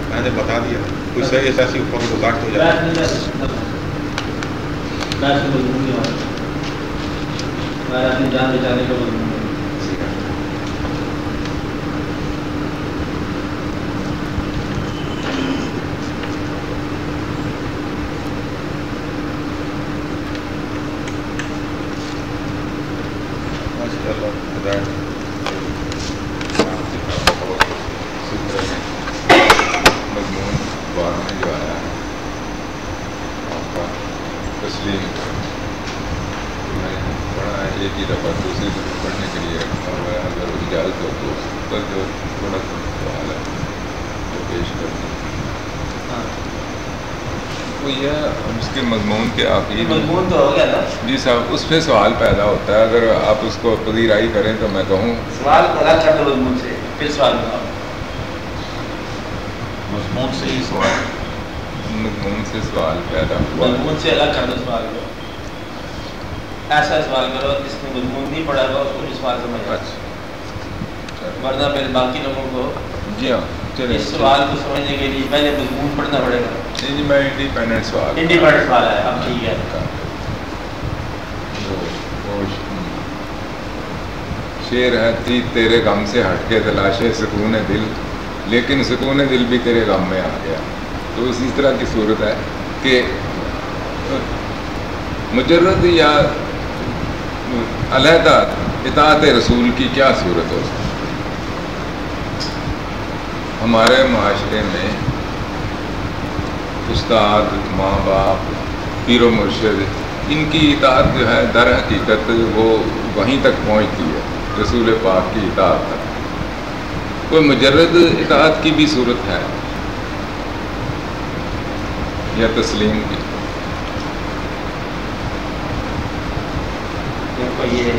میں نے بتا دیا کوئی صحیح ایسی اوپر گزاشت ہو جائے اپنی جان بچانے کا مضمون ہے. مضمون اخبار میں جو آیا ہے آپ کا تسلیم میں نے پڑھا ہے ایک ہی دفعہ دوسری دفعہ پڑھنے کے لیے رکھا ہوا ہے. اگر اجازت ہو تو اس پر جو تھوڑا سوال ہے وہ پیش کر دیں. وہ یہ اس کے مضمون کے آخری مضمون تو ہو گیا نا جی صاحب اس پہ سوال پیدا ہوتا ہے. اگر آپ اس کو پذیرائی کریں تو میں کہوں سوال کو الگ کر دو مضمون سے پھر سوال بتاؤ. مضمون سے ہی سوال مضمون سے سوال پیدا ہوا. مضمون سے الگ کر دو سوال کو. ایسا سوال کرو جس نے مضمون نہیں پڑھا گا اس کو بھی سوال سمجھ آئے. اچھا ورنہ پھر باقی لوگوں کو جی ہاں چلیں اس سوال کو سمجھنے کے لیے پہلے مضمون پڑھنا پڑے گا. جی میں انڈیپینڈنٹ سوال انڈیپینڈنٹ سوال ہے. اب ٹھیک ہے. شعر ہے تیرے غم سے ہٹ کے تلاشے سکون دل لیکن سکون دل بھی تیرے غم میں آ گیا. تو اسی طرح کی صورت ہے کہ مجرد یا علیحدہ اطاعت رسول کی کیا صورت ہو سکتی. ہمارے معاشرے میں استاد ماں باپ پیر و مرشد ان کی اطاعت جو ہے در حقیقت وہ وہیں تک پہنچتی ہے رسول پاک کی اطاعت تک. کوئی مجرد اطاعت کی بھی صورت ہے یا تسلیم کی. یہ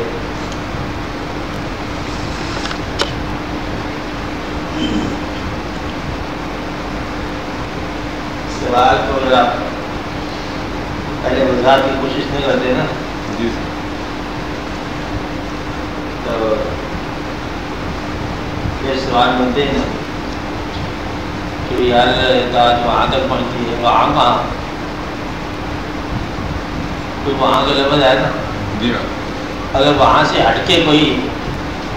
سوال کو اگر آپ پہلے وضاحت کی کوشش نہیں کرتے نا جی تو پھر سوال بنتے ہیں نا کہ یار اطاعت وہاں تک پہنچتی ہے. وہاں کہاں کوئی وہاں کا لفظ ہے نا. جی ہاں اگر وہاں سے ہٹ کے کوئی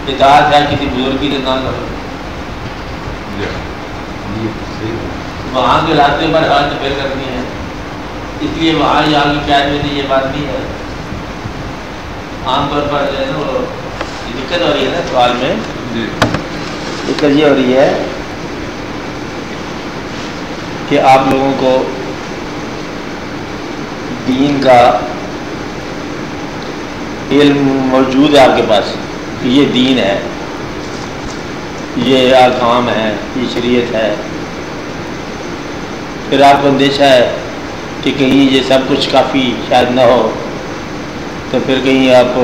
اطاعت ہے کسی بزرگ کی تو نہ کرو. جی ہاں وہاں کے راستے پر حال پھر کرنی ہے. اس لیے وہاں یہاں کی قید میں یہ بات نہیں ہے. عام طور پر جو ہے نا وہ دقت ہو رہی ہے نا سوال میں. جی دقت یہ ہو رہی ہے کہ آپ لوگوں کو دین کا علم موجود ہے آپ کے پاس کہ یہ دین ہے, یہ احکام ہے, یہ شریعت ہے. پھر آپ کو اندیشہ ہے کہ کہیں یہ سب کچھ کافی شاید نہ ہو, تو پھر کہیں آپ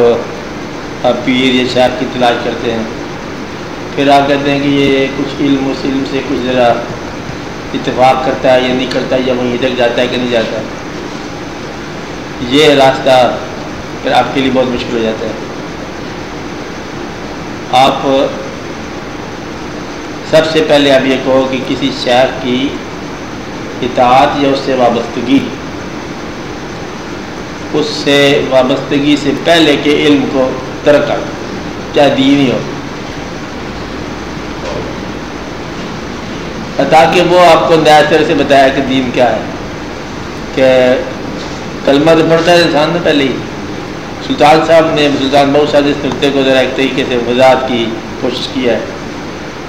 پیر یا شیخ کی تلاش کرتے ہیں. پھر آپ کہتے ہیں کہ یہ کچھ علم اس علم سے کچھ ذرا اتفاق کرتا ہے یا نہیں کرتا ہے, یا وہیں تک جاتا ہے کہ نہیں جاتا. یہ راستہ پھر آپ کے لیے بہت مشکل ہو جاتا ہے. آپ سب سے پہلے آپ یہ کہو کہ کسی شیخ کی اطاعت یا اس سے وابستگی, اس سے وابستگی سے پہلے کے علم کو ترک کر, چاہے دین ہی ہو, تاکہ وہ آپ کو نیا طرح سے بتایا کہ دین کیا ہے. کہ کلمہ تو پڑھتا ہے انسان نے پہلے ہی. سلطان صاحب نے, سلطان بہت صاحب اس نقطے کو ذرا ایک طریقے سے وضاحت کی کوشش کیا ہے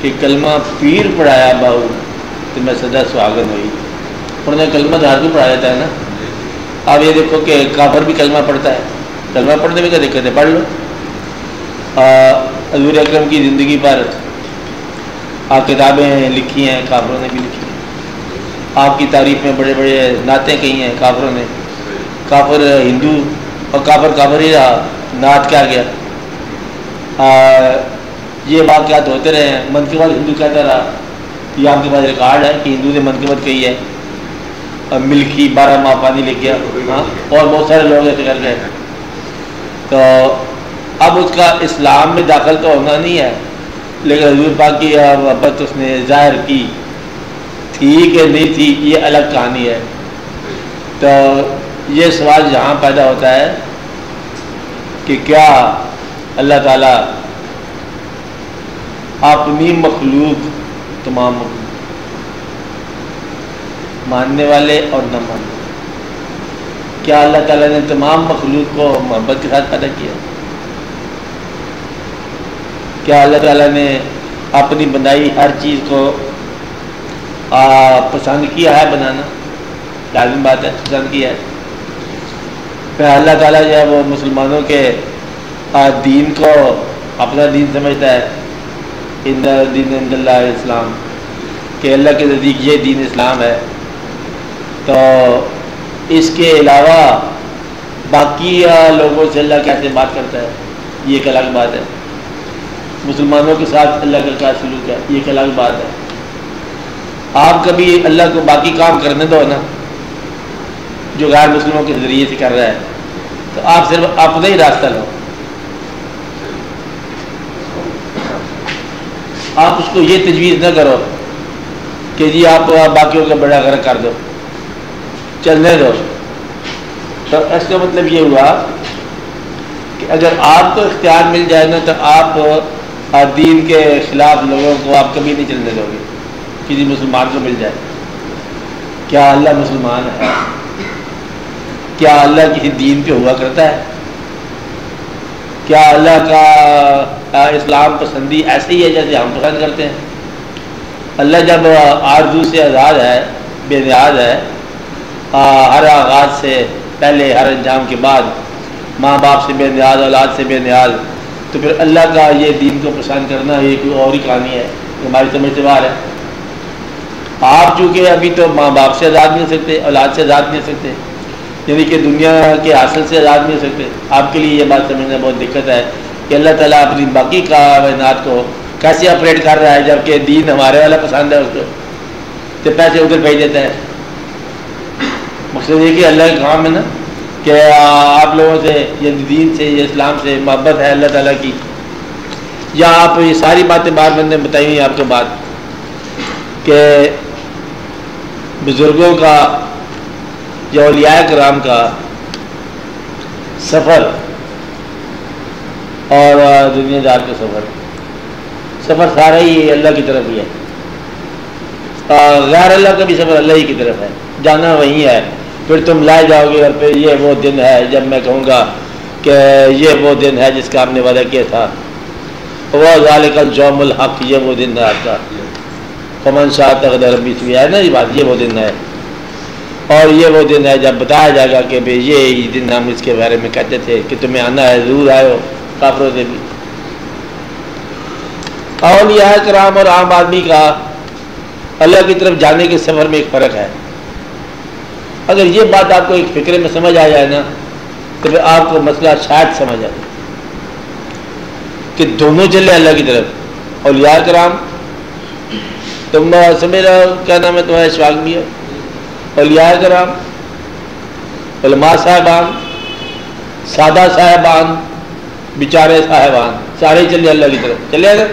کہ کلمہ پیر پڑھایا بہو تو میں سدا سہاگن ہوئی. انہوں نے کلمہ تو ہر کوئی پڑھا جاتا ہے نا. آپ یہ دیکھو کہ کافر بھی کلمہ پڑھتا ہے. کلمہ پڑھنے میں کیا دقت ہے, پڑھ لو. حضور اکرم کی زندگی پر آپ کتابیں لکھی ہیں, کافروں نے بھی لکھی ہیں. آپ کی تعریف میں بڑے بڑے نعتیں کہی ہیں کافروں نے. کافر ہندو اور کافر ہی رہا, نعت کیا گیا. یہ واقعات ہوتے رہے ہیں. منقبت ہندو کہتا رہا. یہ آپ کے پاس ریکارڈ ہے کہ ہندو نے منقبت کہی ہے. ملکی 12 ماہ پانی لے گیا, اور بہت سارے لوگ ایسے کر گئے. تو اب اس کا اسلام میں داخل تو ہونا نہیں ہے, لیکن حضور پاک کی محبت اس نے ظاہر کی تھی کہ نہیں تھی یہ الگ کہانی ہے. تو یہ سوال یہاں پیدا ہوتا ہے کہ کیا اللہ تعالیٰ اپنی مخلوق تمام مخلوق ماننے والے اور نہ ماننے والے، کیا اللہ تعالیٰ نے تمام مخلوق کو محبت کے ساتھ پیدا کیا؟ کیا اللہ تعالیٰ نے اپنی بنائی ہر چیز کو پسند کیا ہے بنانا؟ لازم بات ہے پسند کیا ہے. پھر اللہ تعالیٰ جو ہے وہ مسلمانوں کے دین کو اپنا دین سمجھتا ہے، ان دین عند اللہ اسلام، کہ اللہ کے نزدیک یہ دین اسلام ہے. تو اس کے علاوہ باقی لوگوں سے اللہ کیسے بات کرتا ہے یہ ایک الگ بات ہے. مسلمانوں کے ساتھ اللہ کا کیا سلوک ہے یہ ایک الگ بات ہے. آپ کبھی اللہ کو باقی کام کرنے دو نا جو غیر مسلموں کے ذریعے سے کر رہا ہے، تو آپ صرف اپنا ہی راستہ لو. آپ اس کو یہ تجویز نہ کرو کہ جی آپ باقیوں کا بڑا غرق کر دو، چلنے دو. تو اس کا مطلب یہ ہوا کہ اگر آپ کو اختیار مل جائے نا تو آپ دین کے خلاف لوگوں کو آپ کبھی نہیں چلنے دو گے. کسی مسلمان کو مل جائے، کیا اللہ مسلمان ہے؟ کیا اللہ کسی دین پہ ہوا کرتا ہے؟ کیا اللہ کا اسلام پسندی ایسے ہی ہے جیسے ہم پسند کرتے ہیں؟ اللہ جب آرزو سے آزاد ہے، بے نیاز ہے، ہر آغاز سے پہلے ہر انجام کے بعد، ماں باپ سے بے نیاز، اولاد سے بے نیاز، تو پھر اللہ کا یہ دین کو پسند کرنا یہ کوئی اور ہی کہانی ہے، ہماری سمجھ سے باہر ہے. آپ چونکہ ابھی تو ماں باپ سے آزاد نہیں ہو سکتے، اولاد سے آزاد نہیں ہو سکتے، یعنی کہ دنیا کے حاصل سے آزاد نہیں ہو سکتے. آپ کے لیے یہ بات سمجھنا بہت دقت ہے کہ اللہ تعالیٰ اپنی باقی کائنات کو کیسے آپریٹ کر رہا ہے جبکہ دین ہمارے والا پسند ہے اس کو، تو پیسے ادھر بھیج دیتا ہے. مقصد یہ کہ اللہ کا کام ہے نا کہ آپ لوگوں سے یہ دین سے، یہ اسلام سے محبت ہے اللہ تعالیٰ کی. یا آپ یہ ساری باتیں بار بار نے بتائی ہوئی آپ کو بات کہ بزرگوں کا یا اولیاء کرام کا سفر اور دنیا دار کا سفر سارا ہی اللہ کی طرف ہی ہے. غیر اللہ کا بھی سفر اللہ ہی کی طرف ہے، جانا وہی ہے. پھر تم لائے جاؤ گے اور پھر یہ وہ دن ہے جب میں کہوں گا کہ یہ وہ دن ہے جس کا آپ نے وعدہ کیا تھا، وہ ذالک الجوم الحق، یہ وہ دن ہے آپ کا. فمن شاء اتخذ الی ربہ سبیلا ہے نا یہ بات، یہ وہ دن ہے. اور یہ وہ دن ہے جب بتایا جائے گا کہ بھئی یہ دن ہم اس کے بارے میں کہتے تھے کہ تمہیں آنا ہے، ضرور آئے ہو کافروں سے بھی. اولیاء کرام اور عام آدمی کا اللہ کی طرف جانے کے سفر میں ایک فرق ہے. اگر یہ بات آپ کو ایک فکرے میں سمجھ آ جائے نا تو پھر آپ کو مسئلہ شاید سمجھ آ جائے کہ دونوں چلے اللہ کی طرف. اولیاء کرام تم سمجھ رہے ہو کیا نام ہے تمہارا اشفاق بھی ہے، اولیاء کرام، علماء صاحبان، سادہ صاحبان، بیچارے صاحبان، سارے چلے اللہ کی طرف. چلے اگر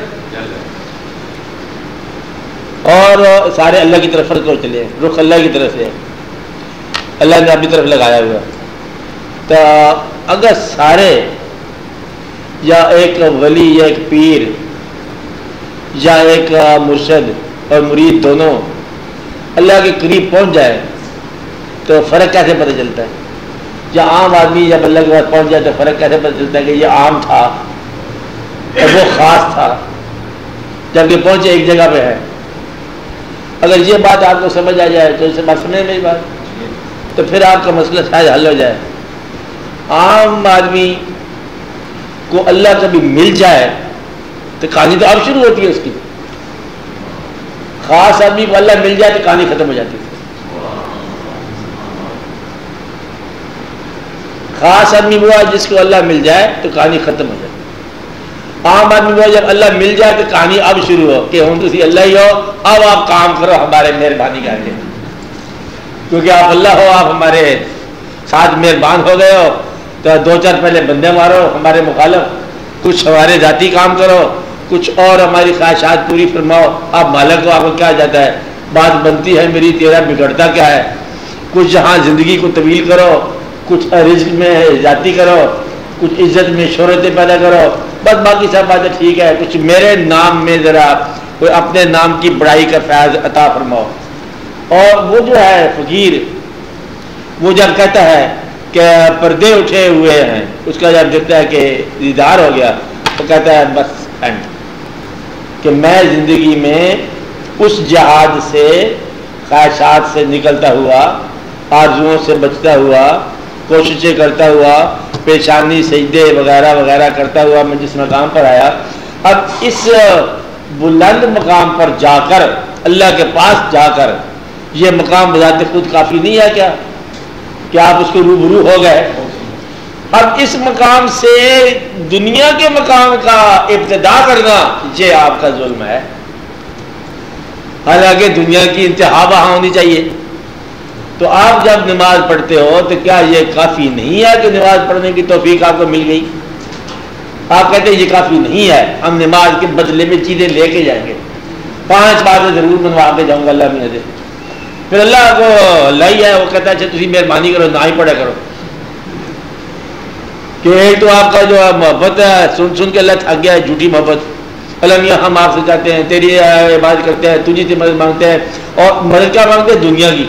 اور سارے اللہ کی طرف فرق چلے، رخ اللہ کی طرف سے اللہ نے اپنی طرف لگایا ہوا. تو اگر سارے یا ایک ولی یا ایک پیر یا ایک مرشد اور مرید دونوں اللہ کے قریب پہنچ جائے تو فرق کیسے پتہ چلتا ہے؟ یا عام آدمی جب اللہ کے پاس پہنچ جائے تو فرق کیسے پتہ چلتا ہے کہ یہ عام تھا اور وہ خاص تھا جبکہ پہنچے ایک جگہ پہ ہے؟ اگر یہ بات آپ کو سمجھ آ جائے تو اسے بات سمجھ میری بات، تو پھر آپ کا مسئلہ شاید حل ہو جائے. عام آدمی کو اللہ کبھی مل جائے تو کہانی تو اب شروع ہوتی ہے اس کی. خاص آدمی کو اللہ مل جائے تو کہانی ختم ہو جاتی ہے. خاص آدمی وہ ہے جس کو اللہ مل جائے تو کہانی ختم ہو جاتی ہے. عام آدمی وہ جب اللہ مل جائے تو کہانی اب شروع ہو کہ ہوں تسی اللہ ہی ہو، اب آپ کام کرو ہمارے مہربانی کر کے، کیونکہ آپ اللہ ہو، آپ ہمارے ساتھ مہربان ہو گئے ہو. تو دو چار پہلے بندے مارو ہمارے مخالف، کچھ ہمارے ذاتی کام کرو کچھ اور ہماری خواہشات پوری فرماؤ. آپ مالک کو آپ کو کیا جاتا ہے, بات بنتی ہے میری تیرا, بگڑتا کیا ہے. کچھ جہاں زندگی کو طویل کرو, کچھ رزق میں ذاتی کرو, کچھ عزت میں شہرتیں پیدا کرو, بس باقی سب باتیں ٹھیک ہے. کچھ میرے نام میں ذرا کوئی اپنے نام کی بڑائی کا فیض عطا فرماؤ. اور وہ جو ہے فقیر, وہ جب کہتا ہے کہ پردے اٹھے ہوئے ہیں, اس کا جب دیکھتا ہے کہ دیدار ہو گیا, تو کہتا ہے بس اینڈ, کہ میں زندگی میں اس جہاد سے, خواہشات سے نکلتا ہوا, آرزوؤں سے بچتا ہوا, کوششیں کرتا ہوا, پیشانی سجدے وغیرہ وغیرہ کرتا ہوا میں جس مقام پر آیا, اب اس بلند مقام پر جا کر, اللہ کے پاس جا کر, یہ مقام بذات خود کافی نہیں ہے کیا کہ آپ اس کے روبرو ہو گئے؟ اب اس مقام سے دنیا کے مقام کا ابتدا کرنا یہ آپ کا ظلم ہے. حالانکہ دنیا کی انتہا وہاں ہونی چاہیے. تو آپ جب نماز پڑھتے ہو تو کیا یہ کافی نہیں ہے کہ نماز پڑھنے کی توفیق آپ کو مل گئی؟ آپ کہتے ہیں یہ کافی نہیں ہے, ہم نماز کے بدلے میں چیزیں لے کے جائیں گے, 5 باتیں ضرور منوا کے جاؤں گا اللہ میاں سے. پھر اللہ کو اللہ ہی ہے, وہ کہتا ہے اچھا تھی مہربانی کرو نہ ہی پڑھا کرو. کہ ایک تو آپ کا جو محبت ہے سن سن کے اللہ تھک گیا ہے, جھوٹی محبت. اللہ میاں ہم آپ سے چاہتے ہیں, تیری عبادت کرتے ہیں, تجھی سے مدد مانگتے ہیں, اور مدد کیا مانگتے ہیں؟ دنیا کی,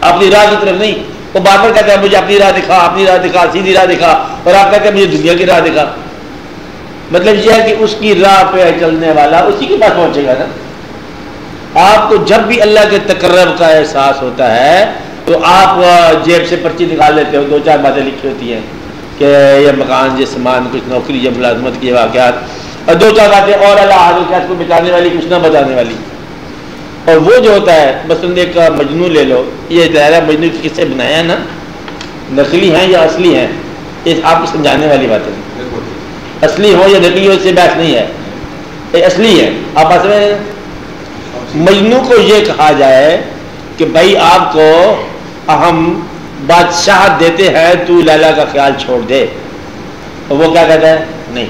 اپنی راہ کی طرف نہیں. وہ بار بار کہتا ہے مجھے اپنی راہ دکھا, اپنی راہ دکھا, سیدھی راہ دکھا, اور آپ کہتے ہیں مجھے دنیا کی راہ دکھا. مطلب یہ ہے کہ اس کی راہ پہ چلنے والا اسی کے پاس پہنچے گا نا. آپ کو جب بھی اللہ کے تقرب کا احساس ہوتا ہے تو آپ جیب سے پرچی نکال لیتے ہو, 2-4 باتیں لکھی ہوتی ہیں کہ یہ مکان, یہ سامان, کچھ نوکری, یہ ملازمت کے واقعات, اور 2-4 باتیں اور اللہ حاضر کو بتانے والی, کچھ نہ بتانے والی. اور وہ جو ہوتا ہے, مثلاً ایک مجنو لے لو, یہ دائرہ مجنو کس سے بنایا ہے نا, نقلی ہیں یا اصلی ہیں, اس آپ کو سمجھانے والی بات ہے. اصلی ہو یا نقلی ہو اس سے بحث نہیں ہے, یہ اصلی ہے. آپ آس میں مجنو کو یہ کہا جائے کہ بھائی آپ کو ہم بادشاہ دیتے ہیں, تو لیلا کا خیال چھوڑ دے. اور وہ کیا کہتا ہے؟ نہیں.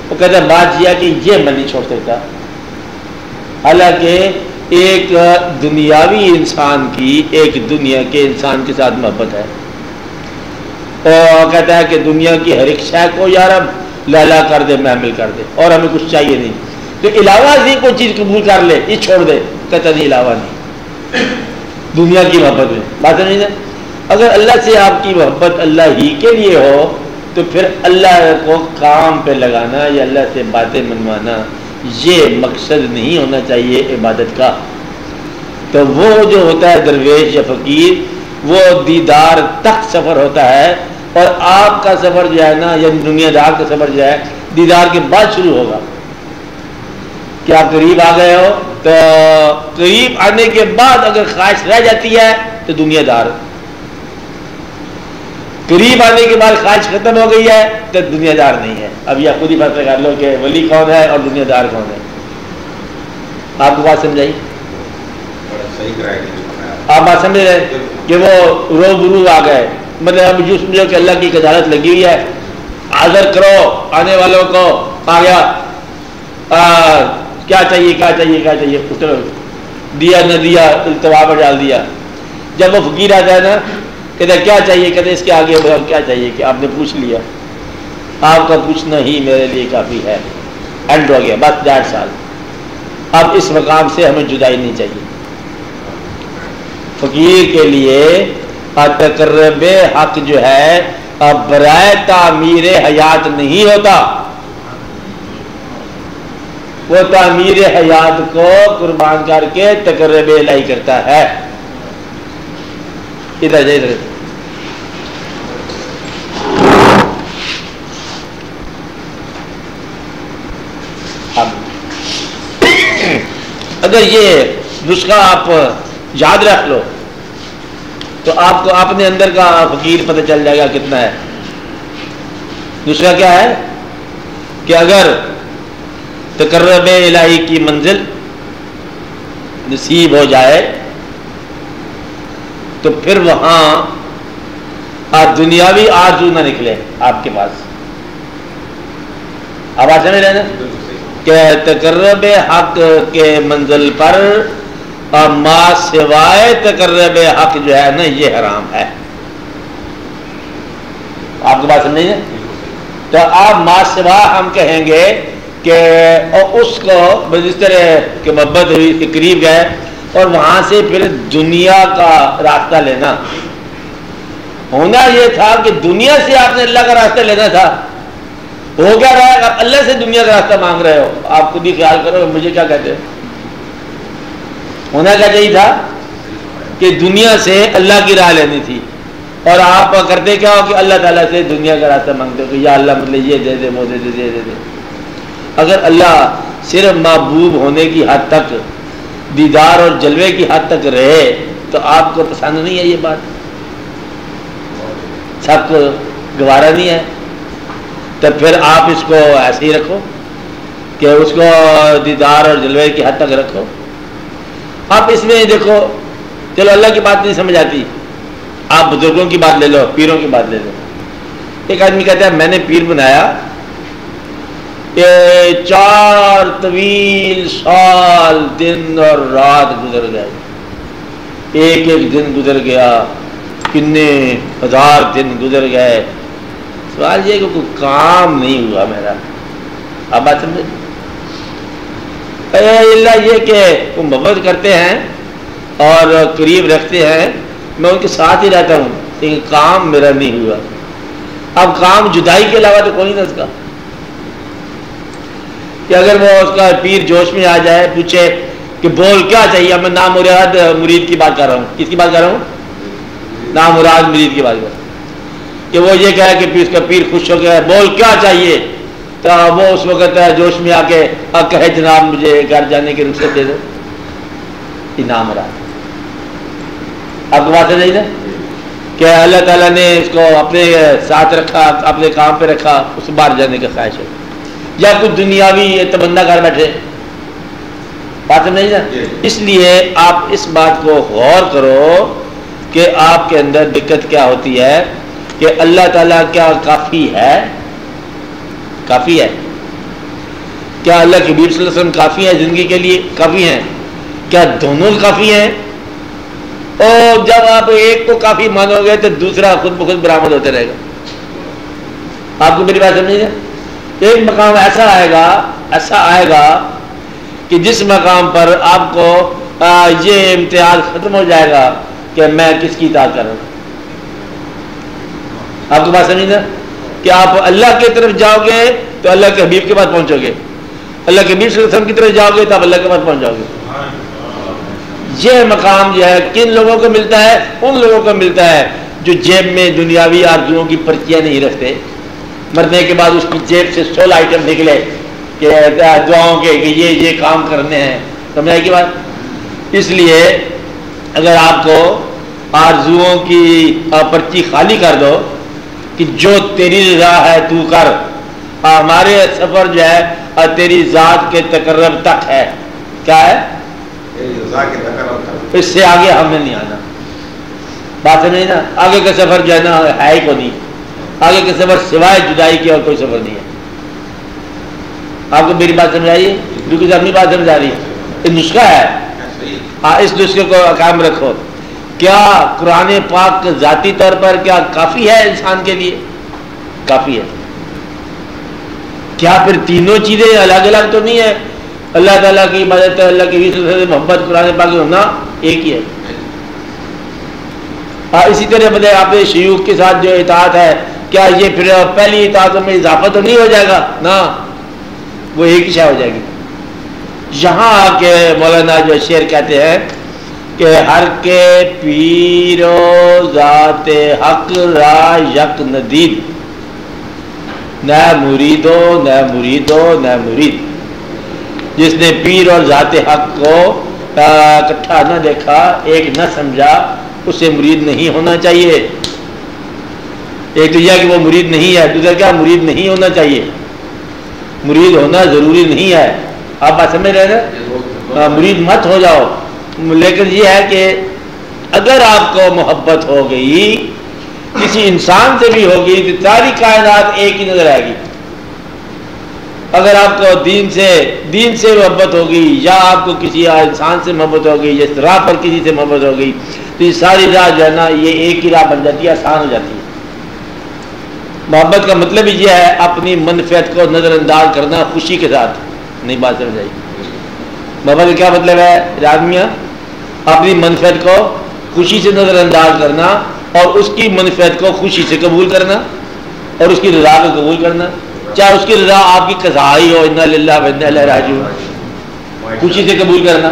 وہ کہتا ہے بات یہ کہ یہ میں نہیں چھوڑ سکتا. حالانکہ ایک دنیاوی انسان کی ایک دنیا کے انسان کے ساتھ محبت ہے, اور کہتا ہے کہ دنیا کی ہر ایک شے کو یار اب لیلا کر دے, محمل کر دے, اور ہمیں کچھ چاہیے نہیں. تو علاوہ سے کوئی چیز قبول کر لے, یہ چھوڑ دے. کہتا نہیں, علاوہ نہیں, دنیا کی محبت میں. بات نہیں ہے. اگر اللہ سے آپ کی محبت اللہ ہی کے لیے ہو تو پھر اللہ کو کام پہ لگانا یا اللہ سے باتیں منوانا یہ مقصد نہیں ہونا چاہیے عبادت کا. تو وہ جو ہوتا ہے درویش یا فقیر, وہ دیدار تک سفر ہوتا ہے, اور آپ کا سفر جو ہے نا, یعنی دنیا دار کا سفر جو ہے دیدار کے بعد شروع ہوگا. کہ آپ قریب آ گئے ہو, تو قریب آنے کے بعد اگر خواہش رہ جاتی ہے تو دنیا دار, قریب آنے کے بعد خواہش ختم ہو گئی ہے تو دنیا دار نہیں ہے. اب یہ خود ہی فیصلہ کر لو کہ ولی کون ہے اور دنیا دار کون ہے. آپ کو بات سمجھائی؟ آپ بات سمجھ رہے کہ وہ روبرو آ گئے, مطلب اب جو سمجھو کہ اللہ کی عدالت لگی ہوئی ہے, حاضر کرو آنے والوں کو. آ گیا, کیا چاہیے کیا چاہیے کیا چاہیے, اتر دیا نہ دیا, التوا پر ڈال دیا. جب وہ فقیر آتا ہے نا, کہتے کیا چاہیے, کہتے اس کے آگے کیا چاہیے, کہ آپ نے پوچھ لیا, آپ کا پوچھنا ہی میرے لیے کافی ہے. اینڈ ہو گیا, بس 1.5 سال. اب اس مقام سے ہمیں جدائی نہیں چاہیے. فقیر کے لیے تقرب حق جو ہے برائے تعمیر حیات نہیں ہوتا, وہ تعمیر حیات کو قربان کر کے تقرب الہی کرتا ہے. ادھر ادھر اگر یہ نسخہ آپ یاد رکھ لو تو آپ کو اپنے اندر کا فقیر پتہ چل جائے گا کتنا ہے. نسخہ کیا ہے کہ اگر تقرب الہی کی منزل نصیب ہو جائے تو پھر وہاں دنیاوی آرزو نہ نکلے آپ کے پاس. اب آپ سمجھ رہے نا کہ تقرب حق کے منزل پر ما سوائے تقرب حق جو ہے نا یہ حرام ہے. آپ کو بات سمجھیں گے؟ تو آپ ما سوا ہم کہیں گے کہ اس کو جس طرح کہ محبت ہوئی اس کے قریب گئے اور وہاں سے پھر دنیا کا راستہ لینا. ہونا یہ تھا کہ دنیا سے آپ نے اللہ کا راستہ لینا تھا. ہو کیا رہا ہے؟ آپ اللہ سے دنیا کا راستہ مانگ رہے ہو. آپ خود ہی خیال کرو مجھے کیا کہتے ہیں. ہونا کیا چاہیے تھا کہ دنیا سے اللہ کی راہ لینی تھی اور آپ کرتے کیا ہو کہ اللہ تعالیٰ سے دنیا کا راستہ مانگتے ہو کہ یا اللہ مطلب یہ دے دے وہ دے دے دے دے. اگر اللہ صرف محبوب ہونے کی حد تک دیدار اور جلوے کی حد تک رہے تو آپ کو پسند نہیں ہے یہ بات؟ سب کو گوارا نہیں ہے؟ تو پھر آپ اس کو ایسے ہی رکھو کہ اس کو دیدار اور جلوے کی حد تک رکھو. آپ اس میں دیکھو چلو اللہ کی بات نہیں سمجھ آتی, آپ بزرگوں کی بات لے لو, پیروں کی بات لے لو. ایک آدمی کہتا ہے میں نے پیر بنایا کہ 4 طویل سال دن اور رات گزر گئے, ایک ایک دن گزر گیا, کتنے ہزار دن گزر گئے. سوال یہ کہ کوئی کام نہیں ہوا میرا. آپ بات سمجھے؟ اللہ یہ کہ وہ محبت کرتے ہیں اور قریب رکھتے ہیں, میں ان کے ساتھ ہی رہتا ہوں لیکن کام میرا نہیں ہوا. اب کام جدائی کے علاوہ تو کوئی نہیں اس کا کہ اگر وہ اس کا پیر جوش میں آ جائے پوچھے کہ بول کیا چاہیے, میں نامراد مرید کی بات کر رہا ہوں. کس کی بات کر رہا ہوں؟ نامراد مرید کی بات کر رہا ہوں کہ وہ یہ کہے کہ اس کا پیر خوش ہو گیا بول کیا چاہیے, تو وہ اس وقت جوش میں آ کے کہے جناب مجھے گھر جانے کی رخصت دے دو. یہ نامراد. آپ کو بات ہے نہیں نا کہ اللہ تعالیٰ نے اس کو اپنے ساتھ رکھا, اپنے کام پہ رکھا, اس باہر جانے کا خواہش ہے یا کچھ دنیاوی تمنا کر بیٹھے. بات نہیں نا. اس لیے آپ اس بات کو غور کرو کہ آپ کے اندر دقت کیا ہوتی ہے کہ اللہ تعالیٰ کیا کافی ہے؟ کافی ہے کیا؟ اللہ کے نبی صلی اللہ علیہ وسلم کافی ہے زندگی کے لیے؟ کافی ہیں کیا؟ دونوں کافی ہیں. اور جب آپ ایک کو کافی مانو گے تو دوسرا خود بخود برآمد ہوتے رہے گا. آپ کو میری بات سمجھیں گے؟ ایک مقام ایسا آئے گا کہ جس مقام پر آپ کو یہ امتیاز ختم ہو جائے گا کہ میں کس کی اطاعت کر رہا ہوں. آپ کو بات سمجھیں کہ آپ اللہ کی طرف جاؤ گے تو اللہ کے حبیب کے پاس پہنچو گے, اللہ کے حبیب صلی اللہ علیہ وسلم کی طرف جاؤ گے تو آپ اللہ کے پاس پہنچ جاؤ گے. یہ مقام جو ہے کن لوگوں کو ملتا ہے؟ ان لوگوں کو ملتا ہے جو جیب میں دنیاوی آرزوؤں کی پرچیاں نہیں رکھتے. مرنے کے بعد اس کی جیب سے 16 آئٹم نکلے کہ دعاؤں کے کہ یہ کام کرنے ہیں. سمجھ آئی کی بات؟ اس لیے اگر آپ کو آرزوؤں کی پرچی خالی کر دو کہ جو تیری رضا ہے تو کر, ہمارے سفر جو ہے تیری ذات کے تقرب تک ہے. کیا ہے؟ اس سے آگے ہمیں نہیں آنا. بات ہے نہیں نا. آگے کا سفر جو ہے نا ہے ہی کو نہیں. آگے کا سفر سوائے جدائی کے اور کوئی سفر نہیں ہے. آپ کو میری بات سمجھ آئی؟ بالکل اپنی بات سمجھ آ رہی ہے. یہ نسخہ ہے, اس نسخے کو قائم رکھو. کیا قرآن پاک ذاتی طور پر کیا کافی ہے انسان کے لیے؟ کافی ہے. کیا پھر تینوں چیزیں الگ الگ تو نہیں ہے؟ اللہ تعالیٰ کی عبادت, اللہ کی محبت, قرآن پاک ہونا ایک ہی ہے. اسی طرح بتائے آپ شیوخ کے ساتھ جو اطاعت ہے, کیا یہ پھر پہلی اطاعتوں میں اضافہ تو نہیں ہو جائے گا؟ نا, وہ ایک ہی شے ہو جائے گی. یہاں آ کے مولانا جو شعر کہتے ہیں کہ ہر کے پیر و ذات حق را یک ندید, نہ مریدو نہ مریدو نہ مرید. جس نے پیر اور ذات حق کو اکٹھا نہ دیکھا, ایک نہ سمجھا, اسے مرید نہیں ہونا چاہیے. ایک تو یہ کہ وہ مرید نہیں ہے, دوسرا کیا مرید نہیں ہونا چاہیے. مرید ہونا ضروری نہیں ہے. آپ بات سمجھ رہے ہیں؟ مرید مت ہو جاؤ, لیکن یہ ہے کہ اگر آپ کو محبت ہو گئی کسی انسان سے بھی ہوگی تو ساری کائنات ایک ہی نظر آئے گی. اگر آپ کو دین سے محبت ہوگی یا آپ کو کسی انسان سے محبت ہوگی یا راہ پر کسی سے محبت ہوگی تو یہ ساری راہ جو ہے نا یہ ایک ہی راہ بن جاتی ہے، آسان ہو جاتی ہے۔ محبت کا مطلب یہ ہے اپنی منفعت کو نظر انداز کرنا خوشی کے ساتھ، نہیں بات سمجھ آئی؟ محبت کا کیا مطلب ہے آدمیاں؟ اپنی منفعت کو خوشی سے نظر انداز کرنا اور اس کی منفعت کو خوشی سے قبول کرنا اور اس کی رضا کو قبول کرنا، چاہے اس کی رضا آپ کی قضائی ہو، انا للہ و انا الیہ راجعون، خوشی سے قبول کرنا۔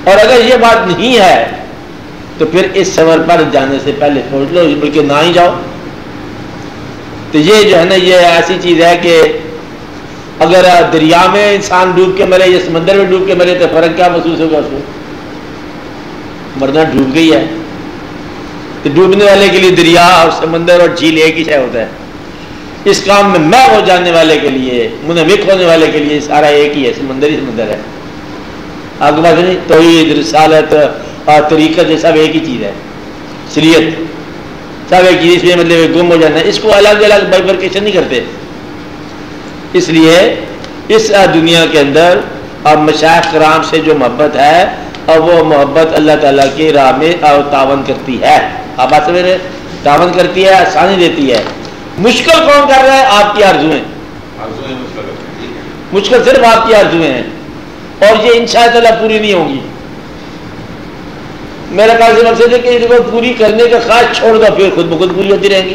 اور اگر یہ بات نہیں ہے تو پھر اس سفر پر جانے سے پہلے سوچ لو، بلکہ نہ ہی جاؤ۔ تو یہ جو ہے نا یہ ایسی چیز ہے کہ اگر دریا میں انسان ڈوب کے مرے یا سمندر میں ڈوب کے مرے تو فرق کیا محسوس ہوگا؟ اس کو مرنا ڈوب گئی ہے۔ تو ڈوبنے والے کے لیے دریا اور سمندر اور جھیل ایک ہی شے ہوتا ہے، اس کام میں میں ہو جانے والے کے لیے، منہمک ہونے والے کے لیے سارا ایک ہی ہے، سمندر ہی سمندر ہے۔ آپ کے پاس نہیں توحید، رسالت اور طریقت یہ سب ایک ہی چیز ہے، شریعت سب ایک چیز، اس میں مطلب گم ہو جانا ہے، اس کو الگ الگ بائیفرکیشن نہیں کرتے۔ اس لیے اس دنیا کے اندر اب مشائخ کرام سے جو محبت ہے اور وہ محبت اللہ تعالیٰ کی راہ میں تعاون کرتی ہے۔ آپ بات سمجھ رہے؟ تعاون کرتی ہے، آسانی دیتی ہے۔ مشکل کون کر رہا ہے؟ آپ کی آرزویں، مشکل صرف آپ کی آرزویں ہیں اور یہ انشاءاللہ پوری نہیں ہوں گی۔ میرا خیال سے مقصد ہے کہ ان کو پوری کرنے کا خواہش چھوڑ دو، پھر خود بخود پوری ہوتی رہیں گی۔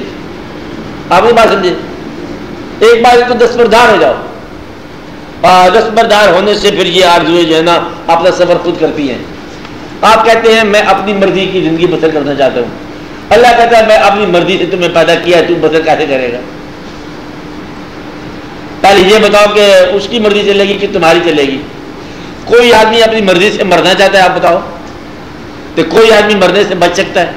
آپ نے بات سمجھے؟ ایک بار تو دستبردار ہو جاؤ، دستبردار ہونے سے پھر یہ آرزویں جو ہے نا اپنا سفر خود کرتی ہیں۔ آپ کہتے ہیں میں اپنی مرضی کی زندگی بسر کرنا چاہتا ہوں، اللہ کہتا ہے میں اپنی مرضی سے تمہیں پیدا کیا ہے، تم بسر کیسے کرے گا؟ پہلے یہ بتاؤ کہ اس کی مرضی چلے گی کہ تمہاری چلے گی؟ کوئی آدمی اپنی مرضی سے مرنا چاہتا ہے؟ آپ بتاؤ تو کوئی آدمی مرنے سے بچ سکتا ہے؟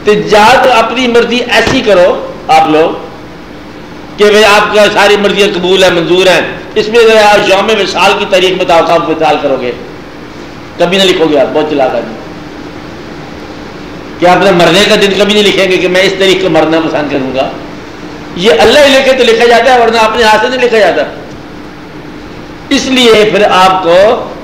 تو جہاں تو اپنی مرضی ایسی کرو آپ لوگ کہ بھئی آپ کا ساری مرضیاں قبول ہیں، منظور ہیں، اس میں یوم وصال کی تاریخ بتاؤ کب وصال کرو گے؟ کبھی نہ لکھو گے آپ، بہت چلاک آدمی، کہ آپ نے مرنے کا دن کبھی نہیں لکھیں گے کہ میں اس تاریخ کو مرنا پسند کروں گا۔ یہ اللہ ہی لکھے تو لکھا جاتا ہے، ورنہ اپنے ہاتھ سے نہیں لکھا جاتا۔ اس لیے پھر آپ کو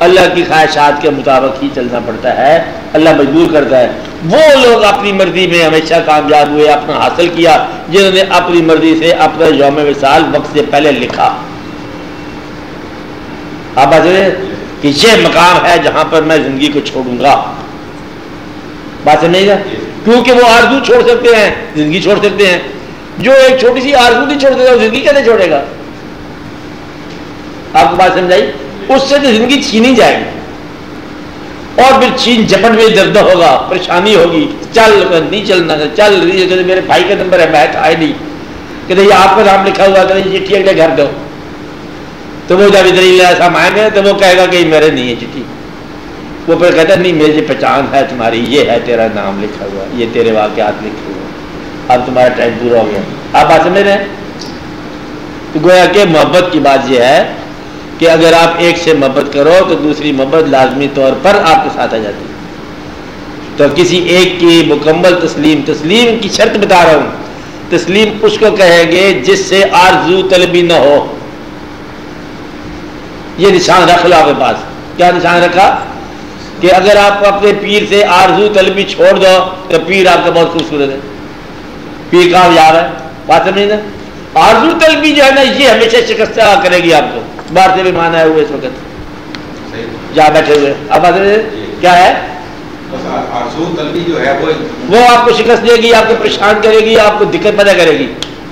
اللہ کی خواہشات کے مطابق ہی چلنا پڑتا ہے، اللہ مجبور کرتا ہے۔ وہ لوگ اپنی مرضی میں ہمیشہ کامیاب ہوئے، اپنا حاصل کیا، جنہوں نے اپنی مرضی سے اپنا یوم وصال وقت سے پہلے لکھا۔ آپ بات کہ یہ مقام ہے جہاں پر میں زندگی کو چھوڑوں گا، بات سمجھے گا؟ کیونکہ وہ آرزو چھوڑ سکتے ہیں، زندگی چھوڑ سکتے ہیں۔ جو ایک چھوٹی سی آرزو نہیں چھوڑ سکتا وہ زندگی کیسے چھوڑے گا؟ آپ کو بات سمجھائی؟ اس سے تو زندگی چھینی جائے گی اور پھر چھین جھپٹ میں درد ہوگا، پریشانی ہوگی، چل نہیں چلنا، چل میرے بھائی کا نمبر ہے میں آئے نہیں، کہ یہ آپ کا نام لکھا ہوا کہ چٹھی اگلے گھر دو، تو وہ جب ادھر ایسا مائیں گے تو وہ کہے گا کہ میرے نہیں ہے چٹھی، وہ پھر کہتا نہیں میری پہچان ہے تمہاری، یہ ہے تیرا نام لکھا ہوا، یہ تیرے واقعات لکھے ہوئے، اب تمہارا ٹائم پورا ہو گیا۔ آپ بات سمجھ رہے ہیں؟ تو گویا کہ محبت کی بات یہ ہے کہ اگر آپ ایک سے محبت کرو تو دوسری محبت لازمی طور پر آپ کے ساتھ آ جاتی ہے۔ تو کسی ایک کی مکمل تسلیم کی شرط بتا رہا ہوں، تسلیم اس کو کہیں گے جس سے آرزو طلبی نہ ہو۔ یہ نشان رکھ لو آپ کے پاس۔ کیا نشان رکھا؟ کہ اگر آپ اپنے پیر سے آرزو طلبی چھوڑ دو تو پیر آپ کا بہت خوبصورت ہے، پیر کامیاب ہے، بات سمجھے نا؟ آرزو طلبی جو ہے نا یہ ہمیشہ شکست کرے گی آپ کو۔ باہر سے بھی مانا ہے ہوئے اس وقت جہاں بیٹھے ہوئے، اب کیا ہے؟ آرزو طلبی جو ہے وہ آپ کو شکست دے گی، آپ کو پریشان کرے گی، آپ کو دقت پیدا کرے گی،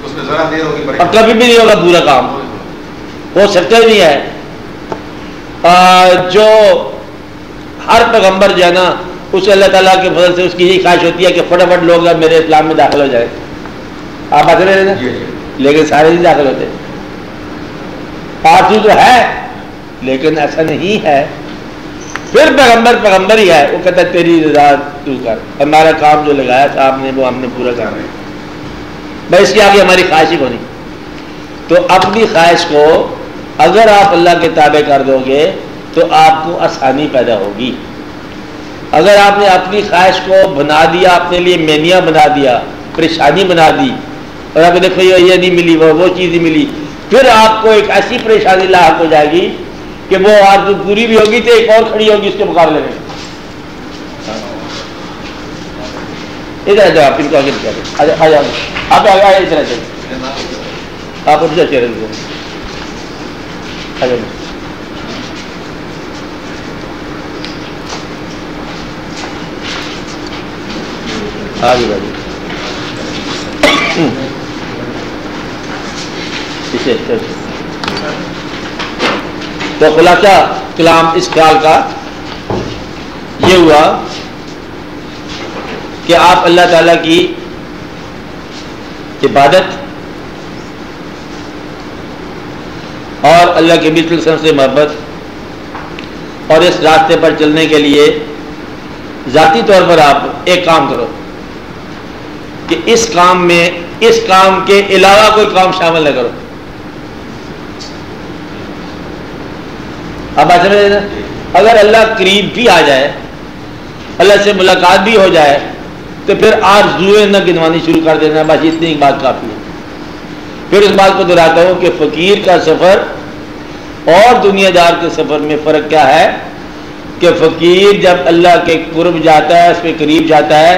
اس میں ذرا دیر ہوگی، اور کبھی بھی نہیں ہوگا پورا کام، ہو سکتا ہی نہیں ہے۔ جو ہر پیغمبر جو ہے نا اس اللہ تعالیٰ کے فضل سے اس کی یہی خواہش ہوتی ہے کہ فٹافٹ لوگ میرے اسلام میں داخل ہو جائے۔ آپ بات رہے نا؟ لیکن سارے نہیں داخل ہوتے، آرزو تو ہے لیکن ایسا نہیں ہے۔ پھر پیغمبر ہی ہے، وہ کہتا ہے تیری رضا تو کر، ہمارا کام جو لگایا تھا آپ نے وہ ہم نے پورا کرنا ہے، بھائی اس کی آگے ہماری خواہش ہی کونی۔ تو اپنی خواہش کو اگر آپ اللہ کے تابع کر دو گے تو آپ کو آسانی پیدا ہوگی۔ اگر آپ نے اپنی خواہش کو بنا دیا، اپنے لیے مینیا بنا دیا، پریشانی بنا دی، اور آپ کو دیکھو یہ نہیں ملی, وہ چیز نہیں ملی, پھر آپ کو ایک ایسی پریشانی لاحق ہو جائے گی کہ وہ آرزو پوری بھی ہوگی تو ایک اور کھڑی ہوگی اس کے مقابلے میں. ادھر جاؤ, آپ ان کو آگے آ جاؤ, آپ آگے آئے ادھر آ, آپ ادھر چہرے آ جاؤ. آگے بڑھیے. تو خلاصہ کلام اس خیال کا یہ ہوا کہ آپ اللہ تعالیٰ کی عبادت اور اللہ کے نبی صلی اللہ علیہ وسلم سے محبت اور اس راستے پر چلنے کے لیے ذاتی طور پر آپ ایک کام کرو کہ اس کام میں اس کام کے علاوہ کوئی کام شامل نہ کرو. اب بات سمجھ نا, اگر اللہ قریب بھی آ جائے, اللہ سے ملاقات بھی ہو جائے, تو پھر آرزوئیں نہ گنوانی شروع کر دینا, بس اتنی ایک بات کافی ہے. پھر اس بات کو دہراتا ہوں کہ فقیر کا سفر اور دنیا دار کے سفر میں فرق کیا ہے کہ فقیر جب اللہ کے قرب جاتا ہے, اس کے قریب جاتا ہے,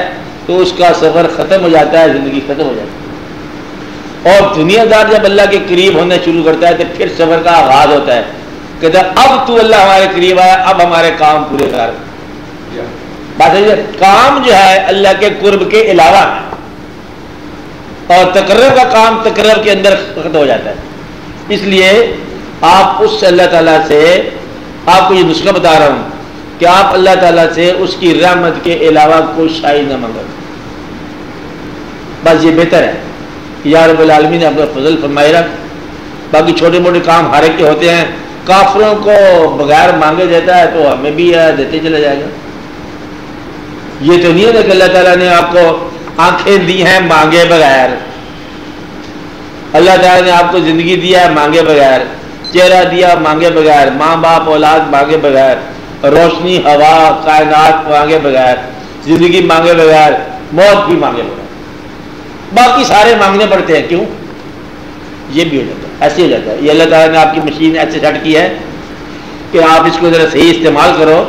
تو اس کا سفر ختم ہو جاتا ہے, زندگی ختم ہو جاتی ہے. اور دنیا دار جب اللہ کے قریب ہونا شروع کرتا ہے تو پھر سفر کا آغاز ہوتا ہے, کہتا ہے اب تو اللہ ہمارے قریب آیا, اب ہمارے کام پورے کر. بات ہے کام جو ہے اللہ کے قرب کے علاوہ ہے, اور تقرب کا کام تقرب کے اندر ختم ہو جاتا ہے. اس لیے آپ اس سے اللہ تعالیٰ سے, آپ کو یہ نسخہ بتا رہا ہوں کہ آپ اللہ تعالیٰ سے اس کی رحمت کے علاوہ کوئی شائی نہ مانگو, بس یہ بہتر ہے. یا رب العالمین نے اپنا فضل فرمائے رکھ, باقی چھوٹے موٹے کام ہر ایک کے ہوتے ہیں, کافروں کو بغیر مانگے دیتا ہے تو ہمیں بھی دیتے چلا جائے گا. یہ تو نہیں ہے کہ اللہ تعالیٰ نے آپ کو آنکھیں دی ہیں مانگے بغیر, اللہ تعالیٰ نے آپ کو زندگی دیا ہے مانگے بغیر, چہرہ دیا مانگے بغیر, ماں باپ اولاد مانگے بغیر, روشنی ہوا کائنات مانگے بغیر, زندگی مانگے بغیر, موت بھی مانگے بغیر, باقی سارے مانگنے پڑتے ہیں. کیوں؟ یہ بھی ہو جاتا ہے, ایسے ہو جاتا ہے. یہ اللہ تعالیٰ نے آپ کی مشین ایسے سیٹ کی ہے کہ آپ اس کو ذرا صحیح استعمال کرو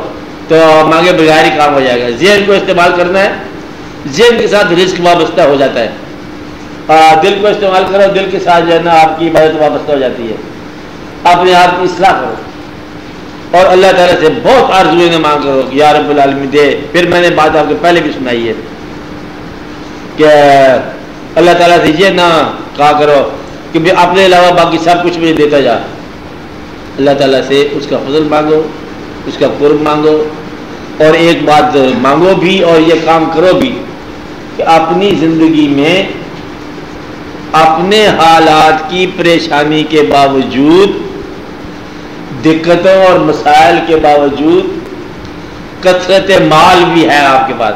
تو مانگے بغیر ہی کام ہو جائے گا. ذہن کو استعمال کرنا ہے, ذہن کے ساتھ رزق وابستہ ہو جاتا ہے. دل کو استعمال کرو, دل کے ساتھ جو ہے نا آپ کی عبادت وابستہ ہو جاتی ہے. اپنے آپ کی اصلاح کرو اور اللہ تعالیٰ سے بہت آرزوئیں نہ مانگ کرو کہ یا رب العالمین دے. پھر میں نے بات آپ کو پہلے بھی سنائی ہے کہ اللہ تعالیٰ سے یہ نہ کہا کرو کہ اپنے علاوہ باقی سب کچھ مجھے دیتا جا. اللہ تعالیٰ سے اس کا فضل مانگو, اس کا قرب مانگو, اور ایک بات مانگو بھی اور یہ کام کرو بھی کہ اپنی زندگی میں اپنے حالات کی پریشانی کے باوجود, دقتوں اور مسائل کے باوجود, کثرت مال بھی ہے آپ کے پاس,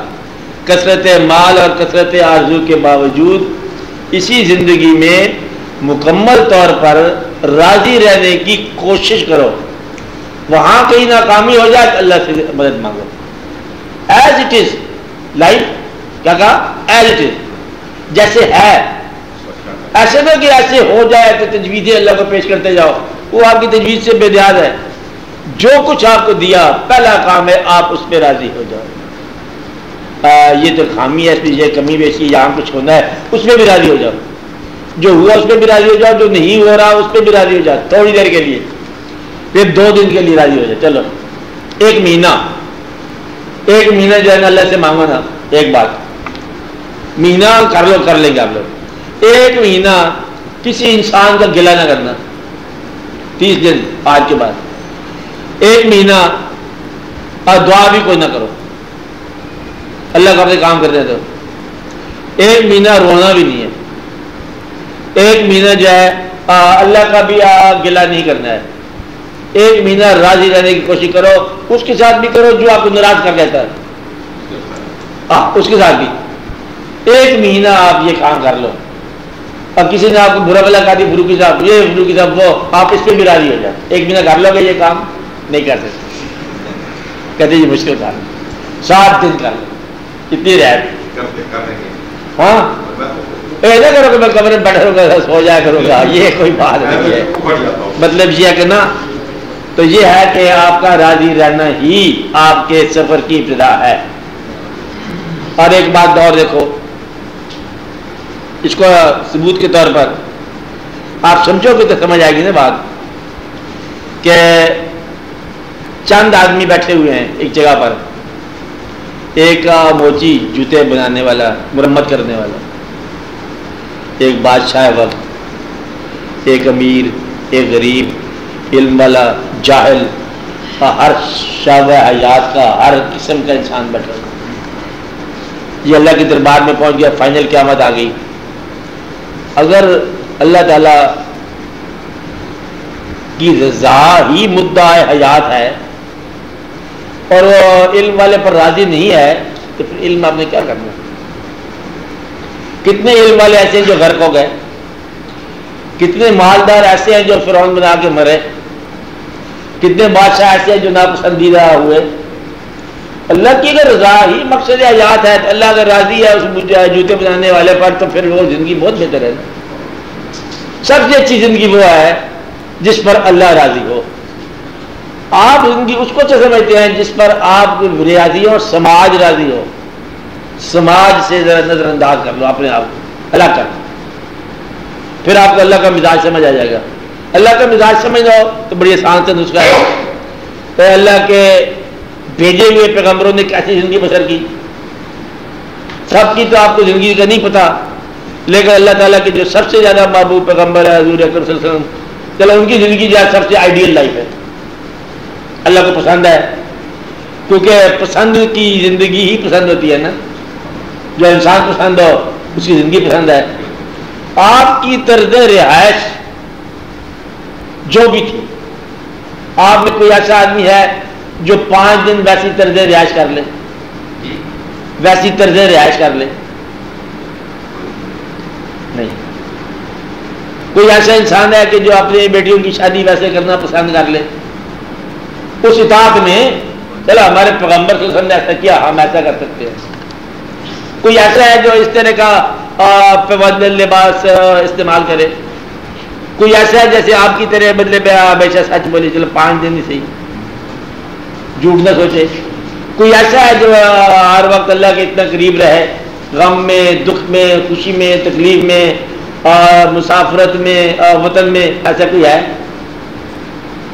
کثرت مال اور کثرت آرزو کے باوجود اسی زندگی میں مکمل طور پر راضی رہنے کی کوشش کرو. وہاں کہیں ناکامی ہو جائے تو اللہ سے مدد مانگو. ایز اٹ از لائف, کیا کہا, ایز اٹ از, جیسے ہے ایسے نہ کہ ایسے ہو جائے تو تجویزیں اللہ کو پیش کرتے جاؤ, وہ آپ کی تجویز سے بے نیاز ہے. جو کچھ آپ کو دیا پہلا کام ہے آپ اس پہ راضی ہو جاؤ. یہ تو خامی ہے, اس میں یہ کمی بیشی, یہاں کچھ ہونا ہے, اس پہ بھی راضی ہو جاؤ. جو ہوا اس پہ بھی راضی ہو جاؤ, جو نہیں ہو رہا اس پہ بھی راضی ہو جاؤ تھوڑی دیر کے لیے, پھر 2 دن کے لیے راضی ہو جاؤ. چلو 1 مہینہ جو ہے نا اللہ سے مانگو نا. ایک بات مہینہ کر لو, کر لیں گے آپ لوگ. 1 مہینہ کسی انسان کا گلہ نہ کرنا. 30 دن آج کے بعد 1 مہینہ اور دعا بھی کوئی نہ کرو. اللہ کا اپنے کام کرتے تو 1 مہینہ رونا بھی نہیں ہے. 1 مہینہ جو ہے اللہ کا بھی گلہ نہیں کرنا ہے. 1 مہینہ راضی رہنے کی کوشش کرو. اس کے ساتھ بھی کرو جو آپ کو ناراض کر دیتا ہے, اس کے ساتھ بھی 1 مہینہ آپ یہ کام کر لو. اب کسی نے آپ کو برا بلا کہا دی, فروکی صاحب یہ, فروکی صاحب وہ, آپ اس پہ بھی راضی ہو جائے. 1 مہینہ کر لو گے یہ کام, نہیں کر سکتے, کہتے یہ مشکل کام. 7 دن کر لو, اتنی رعایت. ہاں ایسا کرو کہ میں کمرے میں بیٹھا رہوں گا سو جایا کروں گا، یہ کوئی بات نہیں ہے. مطلب یہ ہے کہ نا، تو یہ ہے کہ آپ کا راضی رہنا ہی آپ کے سفر کی ابتدا ہے. اور ایک بات اور دیکھو، اس کو ثبوت کے طور پر آپ سمجھو گے تو سمجھ آئے گی نا بات، کہ چند آدمی بیٹھے ہوئے ہیں ایک جگہ پر، ایک موچی جوتے بنانے والا، مرمت کرنے والا، ایک بادشاہ وقت، ایک امیر، ایک غریب، علم والا، جاہل، ہر شعبہ حیات کا ہر قسم کا انسان بیٹھا ہوا. یہ اللہ کے دربار میں پہنچ گیا، فائنل قیامت آ گئی. اگر اللہ تعالی کی رضا ہی مدعا حیات ہے اور وہ علم والے پر راضی نہیں ہے تو پھر علم آپ نے کیا کرنا؟ کتنے علم والے ایسے ہیں جو غرق ہو گئے، کتنے مالدار ایسے ہیں جو فرعون بنا کے مرے، کتنے بادشاہ ایسے ہیں جو ناپسندیدہ ہوئے. اللہ کی اگر رضا ہی مقصد حیات ہے تو اللہ اگر راضی ہے اس جوتے بنانے والے پر تو پھر وہ زندگی بہت بہتر ہے. سب سے اچھی زندگی وہ ہے جس پر اللہ راضی ہو. آپ زندگی اس کو سمجھتے ہیں جس پر آپ راضی ہو اور سماج راضی ہو. سماج سے ذرا نظر انداز کر لو اپنے آپ کو، اللہ کر، پھر آپ کو اللہ کا مزاج سمجھ آ جائے گا. اللہ کا مزاج سمجھ لو تو بڑی آسان سے نسخہ ہے. تو اللہ کے بھیجے ہوئے پیغمبروں نے کیسی زندگی بسر کی، سب کی تو آپ کو زندگی کا نہیں پتا، لیکن اللہ تعالیٰ کے جو سب سے زیادہ محبوب پیغمبر ہے حضور اکرم صلی اللہ علیہ وسلم، چلو ان کی زندگی جو ہے سب سے آئیڈیل لائف ہے، اللہ کو پسند ہے. کیونکہ پسند کی زندگی ہی پسند ہوتی ہے نا، جو انسان پسند ہو اس کی زندگی پسند ہے. آپ کی طرز رہائش جو بھی تھی، آپ میں کوئی ایسا آدمی ہے جو 5 دن ویسی طرز رہائش کر لے، ویسی طرز رہائش کر لے؟ نہیں. کوئی ایسا انسان ہے کہ جو اپنی بیٹیوں کی شادی ویسے کرنا پسند کر لے؟ اس اطاعت میں چلو ہمارے پیغمبر صلی اللہ علیہ وسلم نے ایسا کیا، ہم ایسا کر سکتے ہیں. کوئی ایسا ہے جو اس طرح کا لباس استعمال کرے؟ کوئی ایسا ہے جیسے آپ کی طرح مطلب ہمیشہ سچ بولے، چلو 5 دن ہی صحیح، جھوٹ نہ سوچے؟ کوئی ایسا ہے جو ہر وقت اللہ کے اتنا قریب رہے، غم میں، دکھ میں، خوشی میں، تکلیف میں، مسافرت میں، وطن میں؟ ایسا کوئی ہے؟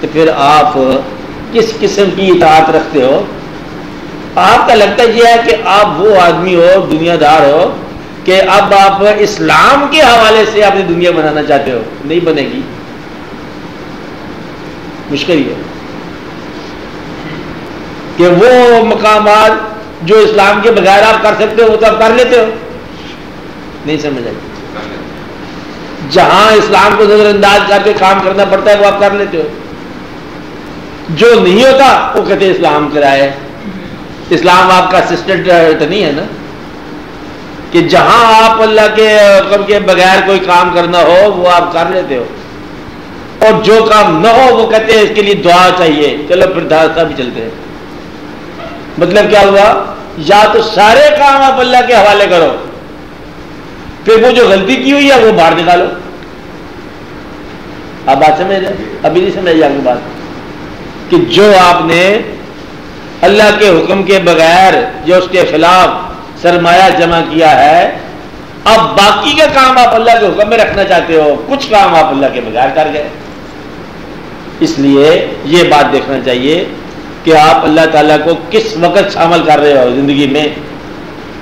تو پھر آپ کس قسم کی اطاعت رکھتے ہو؟ آپ کا لگتا یہ ہے کہ آپ وہ آدمی ہو، دنیا دار ہو، کہ اب آپ اسلام کے حوالے سے اپنی دنیا بنانا چاہتے ہو. نہیں بنے گی، مشکل ہے کہ وہ مقامات جو اسلام کے بغیر آپ کر سکتے ہو وہ تو آپ کر لیتے ہو. نہیں سمجھ آئی؟ جہاں اسلام کو نظر انداز کر کے کام کرنا پڑتا ہے وہ آپ کر لیتے ہو. جو نہیں ہوتا وہ کہتے ہیں اسلام کرائے. اسلام آپ کا اسسٹنٹ تو نہیں ہے نا، کہ جہاں آپ اللہ کے حکم کے بغیر کوئی کام کرنا ہو وہ آپ کر لیتے ہو، اور جو کام نہ ہو وہ کہتے ہیں اس کے لیے دعا چاہیے. چلو پھر دعا بھی چلتے ہیں. مطلب کیا ہوا؟ یا تو سارے کام آپ اللہ کے حوالے کرو، پھر وہ جو غلطی کی ہوئی ہے وہ باہر نکالو. آپ بات سمجھ رہے؟ ابھی نہیں سمجھ آگے بات، کہ جو آپ نے اللہ کے حکم کے بغیر جو اس کے خلاف سرمایہ جمع کیا ہے، اب باقی کا کام آپ اللہ کے حکم میں رکھنا چاہتے ہو، کچھ کام آپ اللہ کے بغیر کر گئے. اس لیے یہ بات دیکھنا چاہیے کہ آپ اللہ تعالیٰ کو کس وقت شامل کر رہے ہو زندگی میں.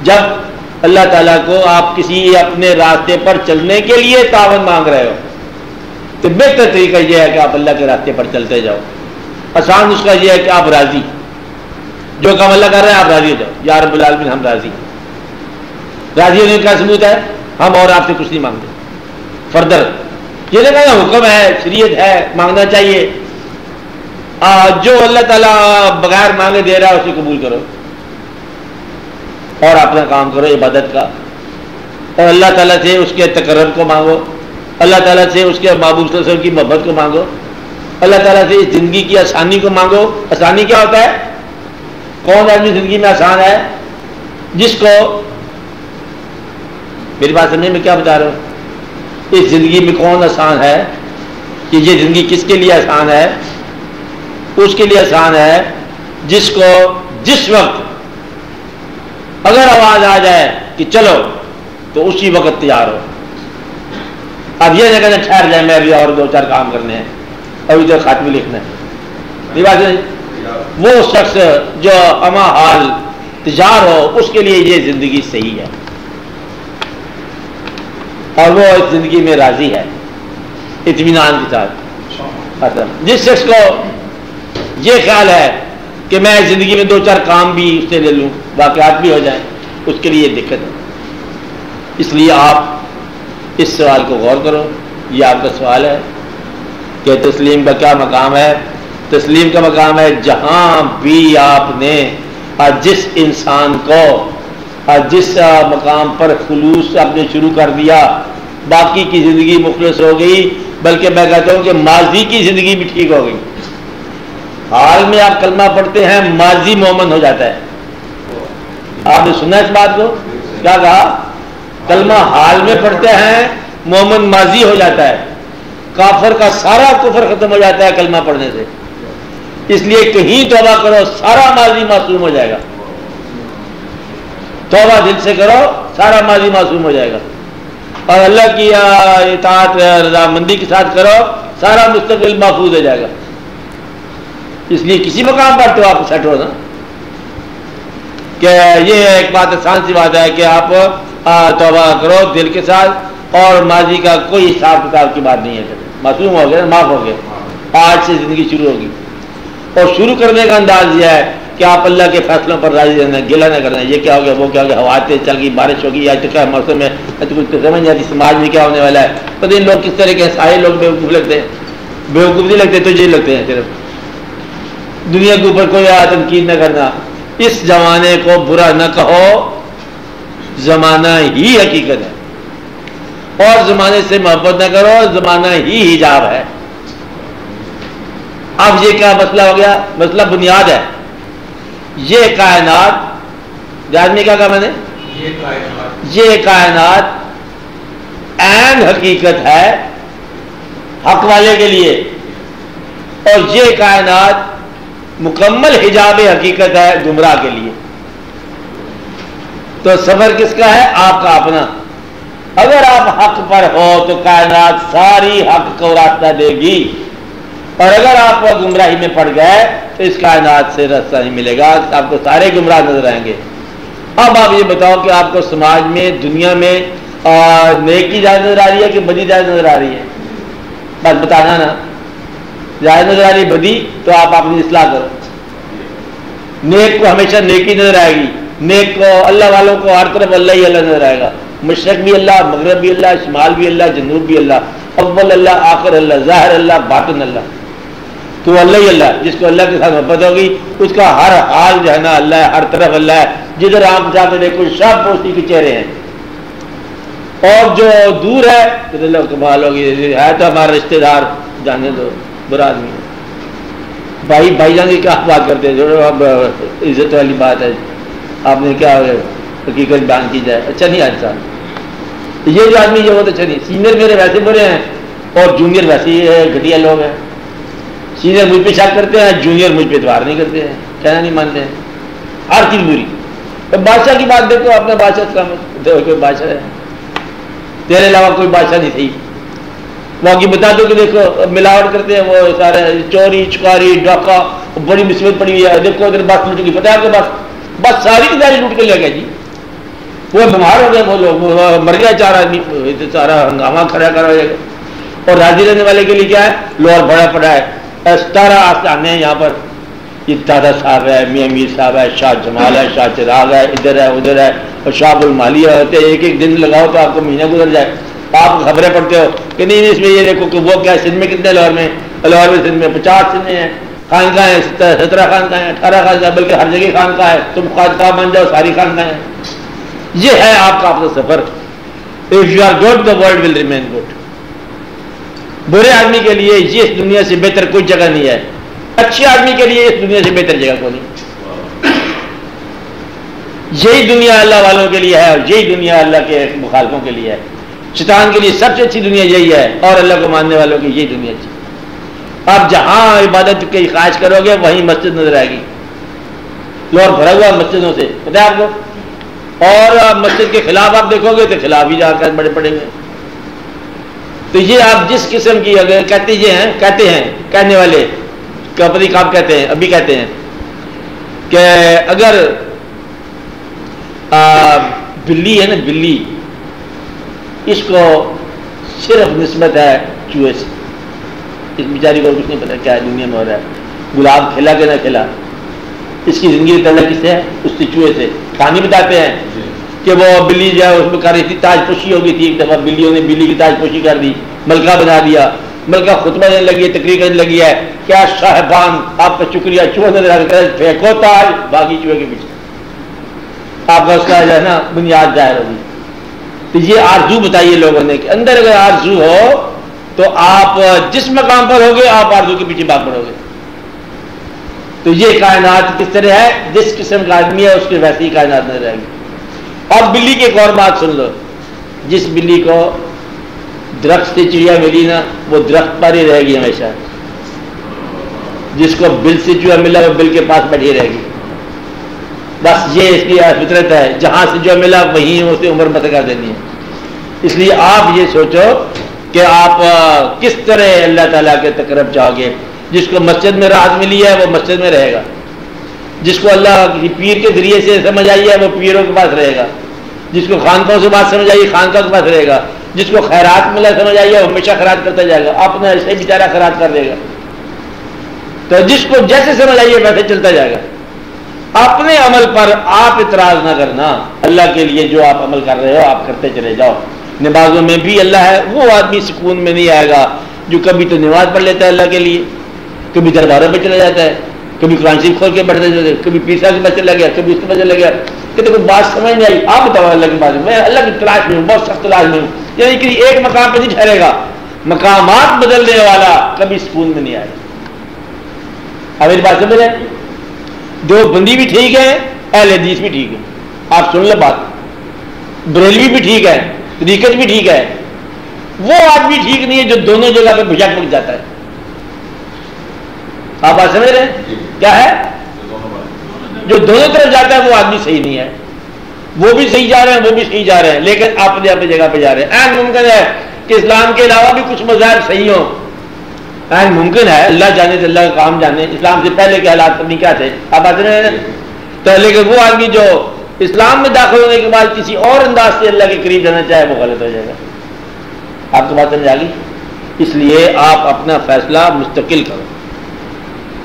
جب اللہ تعالیٰ کو آپ کسی اپنے راستے پر چلنے کے لیے تعاون مانگ رہے ہو تو بہتر طریقہ یہ ہے کہ آپ اللہ کے راستے پر چلتے جاؤ. آسان نسخہ یہ ہے کہ آپ راضی، جو کام اللہ کر رہے ہیں آپ راضی ہو جاؤ. یا رب العالمین ہم راضی. راضی ہونے کا ثبوت ہے ہم اور آپ سے کچھ نہیں مانگتے. فردر یہ نہیں کہنا حکم ہے، شریعت ہے، مانگنا چاہیے. جو اللہ تعالیٰ بغیر مانگے دے رہا ہے اسے قبول کرو اور اپنا کام کرو عبادت کا، اور اللہ تعالیٰ سے اس کے تقرب کو مانگو، اللہ تعالیٰ سے اس کے محبوب صلی اللہ علیہ وسلم کی محبت کو مانگو، اللہ تعالیٰ سے اس زندگی کی آسانی کو مانگو. آسانی کیا ہوتا ہے؟ کون آدمی زندگی میں آسان ہے؟ جس کو میری بات سمجھنے میں کیا بتا رہا ہوں؟ اس زندگی میں کون آسان ہے کہ یہ زندگی کس کے لیے آسان ہے؟ اس کے لیے آسان ہے جس کو جس وقت اگر آواز آ جائے کہ چلو تو اسی وقت تیار ہو. اب یہ نہ کہنا ٹھہر جائے میں ابھی اور 2-4 کام کرنے ہیں، ابھی تو خاتمہ لکھنا ہے. وہ شخص جو اما حال تجار ہو اس کے لیے یہ زندگی صحیح ہے اور وہ اس زندگی میں راضی ہے اطمینان کے ساتھ. جس شخص کو یہ خیال ہے کہ میں زندگی میں 2-4 کام بھی اس سے لے لوں، واقعات بھی ہو جائیں، اس کے لیے دقت ہے. اس لیے آپ اس سوال کو غور کرو. یہ آپ کا سوال ہے کہ تسلیم کا کیا مقام ہے. تسلیم کا مقام ہے جہاں بھی آپ نے جس انسان کو جس مقام پر خلوص آپ نے شروع کر دیا باقی کی زندگی مخلص ہو گئی، بلکہ میں کہتا ہوں کہ ماضی کی زندگی بھی ٹھیک ہو گئی. حال میں آپ کلمہ پڑھتے ہیں ماضی مومن ہو جاتا ہے. آپ نے سنا اس بات کو؟ کیا کہا؟ کلمہ حال میں پڑھتے ہیں مومن ماضی ہو جاتا ہے. کافر کا سارا کفر ختم ہو جاتا ہے کلمہ پڑھنے سے. اس لیے کہیں توبہ کرو سارا ماضی معصوم ہو جائے گا. توبہ دل سے کرو سارا ماضی معصوم ہو جائے گا. اور اللہ کی اطاعت رضامندی کے ساتھ کرو سارا مستقبل محفوظ ہو جائے گا. اس لیے کسی مقام پر تو آپ سیٹ ہو نا کہ یہ ایک بات آسان سی بات ہے کہ آپ توبہ کرو دل کے ساتھ اور ماضی کا کوئی حساب کتاب کی بات نہیں ہے. معصوم ہو گیا، معاف ہو گیا، آج سے زندگی شروع ہوگی. اور شروع کرنے کا انداز یہ ہے کہ آپ اللہ کے فیصلوں پر راضی رہنا، گلہ نہ کرنا. یہ کیا ہو گیا، وہ کیا ہو گیا، ہوا تیز چل گئی، بارش ہوگی، آج تو کیا موسم ہے، کچھ تو سمجھ نہیں آتی سماج میں کیا ہونے والا ہے. پتہ نہیں لوگ کس طرح کے سارے لوگ بیوقوف لگتے ہیں. بیوقوف نہیں لگتے تو یہ لگتے ہیں. صرف دنیا کے اوپر کوئی تنقید نہ کرنا. اس زمانے کو برا نہ کہو، زمانہ ہی حقیقت ہے. اور زمانے سے محبت نہ کرو، زمانہ ہی حجاب ہے. اب یہ کیا مسئلہ ہو گیا؟ مسئلہ بنیاد ہے. یہ کائنات یاد میں کیا کہا میں نے؟ یہ کائنات عین حقیقت ہے حق والے کے لیے، اور یہ کائنات مکمل حجاب حقیقت ہے گمراہ کے لیے. تو سفر کس کا ہے؟ آپ کا اپنا. اگر آپ حق پر ہو تو کائنات ساری حق کو راستہ دے گی، اور اگر آپ گمراہی میں پڑ گئے تو اس کائنات سے راستہ نہیں ملے گا. آپ کو سارے گمراہ نظر آئیں گے. اب آپ یہ بتاؤ کہ آپ کو سماج میں دنیا میں نیکی زیادہ نظر آ رہی ہے کہ بدی زیادہ نظر آ رہی ہے؟ بس بتانا نا. زیادہ نظر آ رہی ہے بدی تو آپ اپنی اصلاح کرو. نیک کو ہمیشہ نیکی نظر آئے گی. نیک کو اللہ والوں کو ہر طرف اللہ ہی اللہ نظر آئے گا. مشرق بھی اللہ، مغرب بھی اللہ، شمال بھی اللہ، جنوب بھی اللہ، اول اللہ، آخر اللہ، ظاہر اللہ، باطن اللہ. تو اللہ ہی اللہ. جس کو اللہ کے ساتھ محبت ہوگی اس کا ہر حال جو ہے نا اللہ ہے، ہر طرف اللہ ہے. جدھر آپ جا کے دیکھو سب اسی کے چہرے ہیں. اور جو دور ہے تو اللہ کمال ہوگی، ہے تو ہمارا رشتے دار، جانے دو، برا آدمی بھائی. بھائی جان کی کیا بات کرتے ہیں؟ جو اب عزت والی بات ہے. آپ نے کیا حقیقت بیان کی جائے. اچھا نہیں آج صاحب یہ جو آدمی یہ بہت اچھا نہیں. سینئر میرے ویسے برے ہیں اور جونیئر ویسے ہی گھٹیا لوگ ہیں. سینئر مجھ پہ شک کرتے ہیں، جونیئر مجھ پہ اعتبار نہیں کرتے ہیں، کہنا نہیں مانتے ہیں، ہر چیز بری. بادشاہ کی بات دیکھو، اپنا بادشاہ کا کوئی بادشاہ ہے، تیرے علاوہ کوئی بادشاہ نہیں تھی. وہاں کی بتا دو کہ دیکھو ملاوٹ کرتے ہیں وہ سارے، چوری چکاری ڈاکہ، بڑی مصیبت پڑی ہوئی ہے. دیکھو ادھر بس لوٹ گئی، پتہ ہے آپ کے بس ساری کی ساری لوٹ کے لے گیا جی. وہ بیمار ہو گئے، وہ لوگ مر گیا 4 آدمی، سارا ہنگامہ کھڑا کرا ہو جائے گا. اور راضی رہنے والے کے لیے کیا ہے؟ لوہر بڑا پڑا ہے. 17 آستانے ہیں یہاں پر. یہ دادا صاحب ہے، میاں میر صاحب ہے، شاہ جمال ہے، شاہ چراغ ہے، ادھر ہے ادھر ہے، اور شاہ المالیہ ہوتے ہیں. ایک دن لگاؤ تو آپ کو مہینہ گزر جائے. آپ خبریں پڑھتے ہو کہ نہیں اس میں یہ دیکھو کہ وہ کیا سندھ میں کتنے لاہور میں سندھ میں 50 سندھیں ہیں، خانقاہ ہیں 17 خانقاہ ہیں، 18 خانقاہ، بلکہ ہر جگہ خانقاہ ہے. تم خانقاہ بن جاؤ، ساری خانقاہ ہیں. یہ ہے آپ کا اپنا سفر. If you are good, the world will remain good. برے آدمی کے لیے یہ اس دنیا سے بہتر کوئی جگہ نہیں ہے. اچھے آدمی کے لیے اس دنیا سے بہتر جگہ کوئی نہیں. یہی دنیا اللہ والوں کے لیے ہے اور یہی دنیا اللہ کے مخالفوں کے لیے ہے. شیطان کے لیے سب سے اچھی دنیا یہی ہے اور اللہ کو ماننے والوں کی یہی دنیا اچھی. آپ جہاں عبادت کی خواہش کرو گے وہیں مسجد نظر آئے گی. لاہور بھرا ہوا مسجدوں سے پتہ ہے آپ کو. اور مسجد کے خلاف آپ دیکھو گے تو خلاف ہی جا کر بڑے پڑیں گے. تو یہ آپ جس قسم کی اگر کہتے ہیں کہنے والے کپڑی کام کہتے ہیں ابھی کہتے ہیں کہ اگر بلی ہے نا بلی اس کو صرف نسبت ہے چوہے سے. اس بیچاری کو کچھ نہیں پتا کیا دنیا میں ہو رہا ہے. گلاب کھلا کہ نہ کھلا اس کی زندگی تعلق کس سے ہے؟ اس سے چوہے سے. کہانی بتاتے ہیں کہ وہ بلی جو ہے اس میں کر رہی تھی تاج پوشی ہو گئی تھی. ایک دفعہ بلیوں نے بلی کی تاج پوشی کر دی ملکہ بنا دیا. ملکہ خطبہ دینے لگی ہے تقریر کرنے لگی ہے کیا صاحبان آپ کا شکریہ. چوہے نے لگا کر پھینکو تاج باقی چوہے کے پیچھے آپ کا اس کا جو ہے نا بنیاد ظاہر ہوگی. تو یہ آرزو بتائیے لوگوں نے کہ اندر اگر آرزو ہو تو آپ جس مقام پر ہوگے آپ آرزو کے پیچھے بھاگ پڑو گے. تو یہ کائنات کس طرح ہے جس قسم کا آدمی ہے اس کی ویسی کائنات نظر آئے گی. اور بلی کی ایک اور بات سن لو. جس بلی کو درخت سے چڑیا ملی نا وہ درخت پر ہی رہے گی ہمیشہ. جس کو بل سے چوہا ملا وہ بل کے پاس بیٹھی رہے گی. بس یہ اس کی فطرت ہے. جہاں سے جو ملا وہیں اسے عمر بسر کر دینی ہے. اس لیے آپ یہ سوچو کہ آپ کس طرح اللہ تعالیٰ کے تقرب چاہو گے. جس کو مسجد میں راحت ملی ہے وہ مسجد میں رہے گا. جس کو اللہ کی پیر کے ذریعے سے سمجھ آئی ہے وہ پیروں کے پاس رہے گا. جس کو خانقاہوں سے بات سمجھ آئی خانقاہ کے پاس رہے گا. جس کو خیرات ملا سمجھ آئی ہے وہ ہمیشہ خیرات کرتا جائے گا. اپنا ایسے بیچارہ خیرات کر دے گا. تو جس کو جیسے سمجھ آئی ہے ویسے چلتا جائے گا. اپنے عمل پر آپ اعتراض نہ کرنا. اللہ کے لیے جو آپ عمل کر رہے ہو آپ کرتے چلے جاؤ. نمازوں میں بھی اللہ ہے. وہ آدمی سکون میں نہیں آئے گا جو کبھی تو نماز پڑھ لیتا ہے اللہ کے لیے, کبھی درباروں پہ چلا جاتا ہے, کبھی قرآن شریف کھول کے بیٹھتا ہے, کبھی پیر صاحب کے پاس چلا گیا, کبھی اس کے پاس چلا گیا. کہ کوئی بات سمجھ نہیں آئی. آپ بتاؤ اللہ کی بات میں اللہ کی تلاش میں ہوں, بہت سخت تلاش میں ہوں. یعنی کہ ایک مقام پہ نہیں ٹھہرے گا. مقامات بدلنے والا کبھی سکون میں نہیں آئے گا. اب میری بات سمجھ رہے ہیں. دو بندی بھی ٹھیک ہے اہل حدیث بھی ٹھیک ہے. آپ سن لو بات. بریلوی بھی ٹھیک ہے طریقت بھی ٹھیک ہے. وہ آدمی ٹھیک نہیں ہے جو دونوں جگہ پہ بھجک پک جاتا ہے. آپ بات سمجھ رہے ہیں کیا ہے؟ جو دونوں طرف جاتا ہے وہ آدمی صحیح نہیں ہے. وہ بھی صحیح جا رہے ہیں وہ بھی صحیح جا رہے ہیں لیکن اپنے اپنی جگہ پہ جا رہے ہیں. این ممکن ہے کہ اسلام کے علاوہ بھی کچھ مذاہب صحیح ہوں. این ممکن ہے. اللہ جانے سے اللہ کا کام جانے. اسلام سے پہلے کے حالات اپنی کیا تھے آپ بات سمجھ رہے ہیں. تو لیکن وہ آدمی جو اسلام میں داخل ہونے کے بعد کسی اور انداز سے اللہ کے قریب جانا چاہے وہ غلط ہو جائے گا. آپ کو بات سمجھ آ گئی. اس لیے آپ اپنا فیصلہ مستقل کرو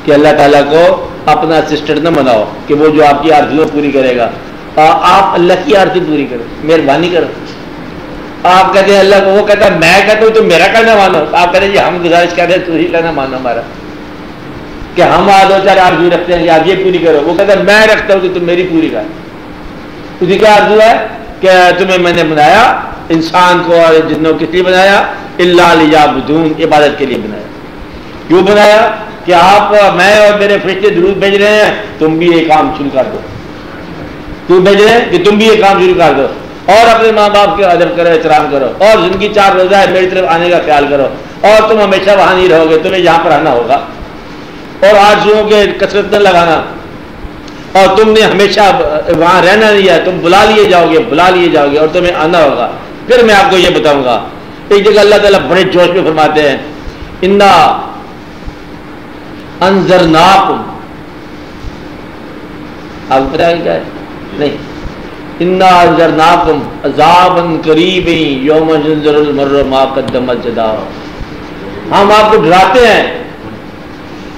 کہ اللہ تعالیٰ کو اپنا اسسٹنٹ نہ بناؤ کہ وہ جو آپ کی آرزویں پوری کرے گا. آپ اللہ کی آرزو پوری کرو, مہربانی کرو. آپ کہتے ہیں اللہ کو, وہ کہتا ہے میں کہتا ہوں تو میرا کہنا مانو. آپ کہتے ہیں جی ہم گزارش کر رہے ہیں تو ہی کہنا مانو ہمارا, کہ ہم دو چار آرزو رکھتے ہیں کہ آپ یہ پوری کرو. وہ کہتا ہے میں رکھتا ہوں کہ تم میری پوری کر. اسی کیا آرزو ہے کہ تمہیں میں نے بنایا انسان کو اور جنوں کس لیے بنایا؟ الا لیعبدون, عبادت کے لیے بنایا. کیوں بنایا؟ کہ آپ میں اور میرے فرشتے درود بھیج رہے ہیں تم بھی یہ کام شروع کر دو. کیوں بھیج رہے ہیں؟ کہ تم بھی یہ کام شروع کر دو اور اپنے ماں باپ کے ادب کرو, احترام کرو, اور زندگی 4 روزہ ہے میری طرف آنے کا خیال کرو. اور تم ہمیشہ وہاں نہیں رہو گے, تمہیں یہاں پر آنا ہوگا. اور آرزوؤں کے کثرت نہ لگانا, اور تم نے ہمیشہ وہاں رہنا نہیں ہے, تم بلا لیے جاؤ گے اور تمہیں آنا ہوگا. پھر میں آپ کو یہ بتاؤں گا. ایک جگہ اللہ تعالیٰ بڑے جوش میں فرماتے ہیں انا انذرناکم. آپ کو پتا ہے کیا ہے؟ نہیں. انا انذرناکم عذابا قریبا یوم ينظر المرء ما قدمت یداه. ہم آپ کو ڈراتے ہیں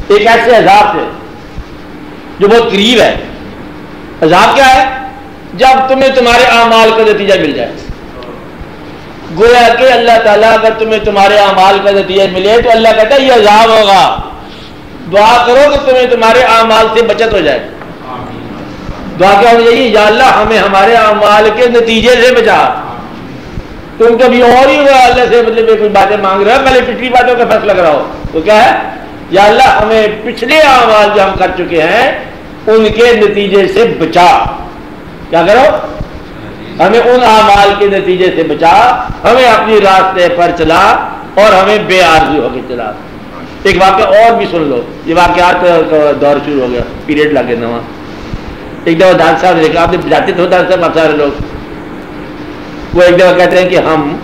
ایک ایسے عذاب سے جو بہت قریب ہے. عذاب کیا ہے؟ جب تمہیں تمہارے اعمال کا نتیجہ مل جائے. گویا کہ اللہ تعالیٰ اگر تمہیں تمہارے اعمال کا نتیجہ ملے تو اللہ کہتا ہے یہ عذاب ہوگا. دعا کرو کہ تمہیں تمہارے اعمال سے بچت ہو جائے. دعا کیا ہونی چاہیے؟ یا اللہ ہمیں ہمارے اعمال کے نتیجے سے بچا. تم کبھی اور ہی ہوا اللہ سے مطلب کچھ باتیں مانگ رہے ہو, پہلے پچھلی باتوں کا فیصلہ کراؤ. تو کیا ہے؟ یا اللہ ہمیں پچھلے اعمال جو ہم کر چکے ہیں ان کے نتیجے سے بچا. کیا کرو؟ ہمیں ان اعمال کے نتیجے سے بچا، ہمیں اپنی راستے پر چلا اور ہمیں بے آرزو ہو کے چلا۔ ایک واقعہ اور بھی سن لو، یہ واقعات کا دور شروع ہو گیا، پیریڈ لگے نواں۔ ایک دفعہ ڈاکٹر صاحب نے دیکھا، آپ نے جاتے تو ڈاکٹر صاحب آپ سارے لوگ، وہ ایک دفعہ کہتے ہیں کہ ہم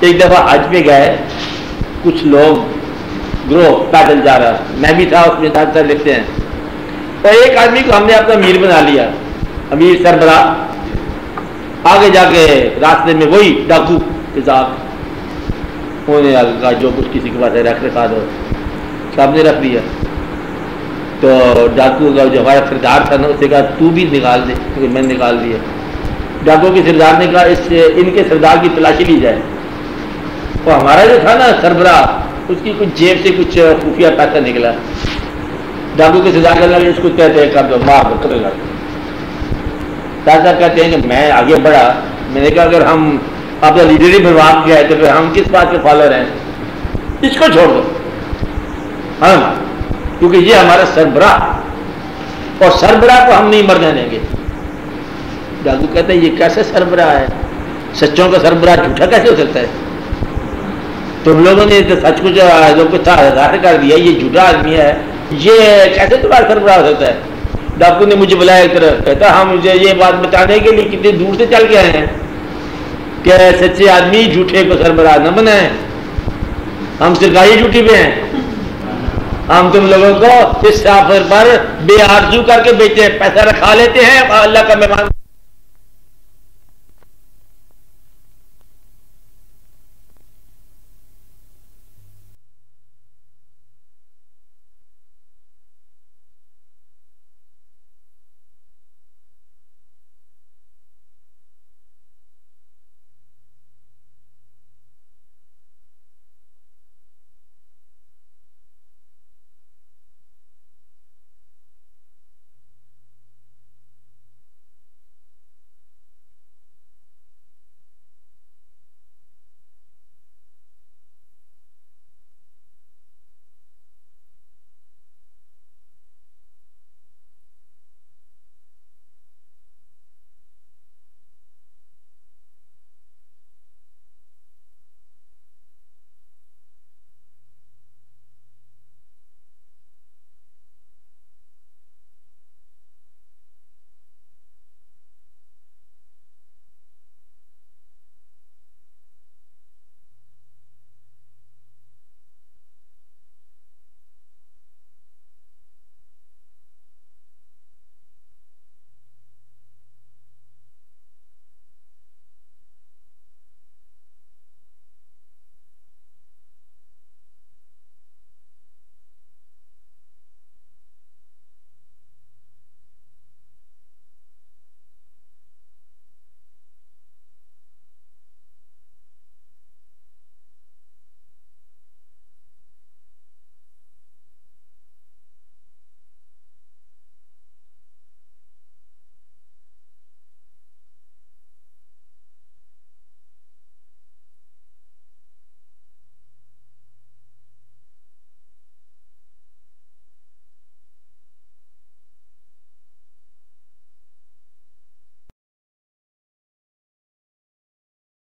ایک دفعہ حج پہ گئے، کچھ لوگ گروہ پیدل جا رہا، میں بھی تھا اس میں، ڈاکٹر صاحب لکھتے ہیں، اور ایک آدمی کو ہم نے اپنا امیر بنا لیا، امیر سربراہ۔ آگے جا کے راستے میں وہی ڈاکو کے ساتھ انہوں نے کہا جو کچھ کسی کے پاس رکھ رکھا دو، سب نے رکھ لیا۔ تو ڈاکو کا جو ہمارا سردار تھا نا، اسے کہا تو بھی نکال دے، کیونکہ میں نے نکال دیا۔ ڈاکو کے سردار نے کہا اس سے ان کے سردار کی تلاشی لی جائے۔ وہ ہمارا جو تھا نا سربراہ، اس کی کچھ جیب سے کچھ خفیہ پیسہ نکلا۔ ڈاکو کے سردار کہنے لگے اس کو کہتے ہیں کر دو، مار دو، قتل کر دو۔ ڈاکٹر کہتے ہیں کہ میں آگے بڑھا، میں نے کہا اگر ہم اپنا لیڈر ہی بنوا کے گئے تو پھر ہم کس بات کے فالوور ہیں، اس کو چھوڑ دو، ہاں، کیونکہ یہ ہمارا سربراہ، اور سربراہ کو ہم نہیں مرنے دیں گے۔ ڈاکو کہتے ہیں یہ کیسے سربراہ ہے؟ سچوں کا سربراہ جھوٹا کیسے ہو سکتا ہے؟ تم لوگوں نے تو سچ کچھ جو کچھ تھا ظاہر کر دیا، یہ جھوٹا آدمی ہے، یہ کیسے تمہارا سربراہ ہو سکتا ہے؟ ڈاکو نے مجھے بلایا ایک طرف، کہتا ہم مجھے یہ بات بتانے کے لیے کتنے دور سے چل کے آئے ہیں کہ سچے آدمی جھوٹے کو سربراہ نہ بنائیں، ہم سرکاری ڈیوٹی پہ ہیں، ہم تم لوگوں کو اس سفر پر بے آرزو کر کے بیچتے ہیں، پیسہ رکھا لیتے ہیں، اللہ کا مہمان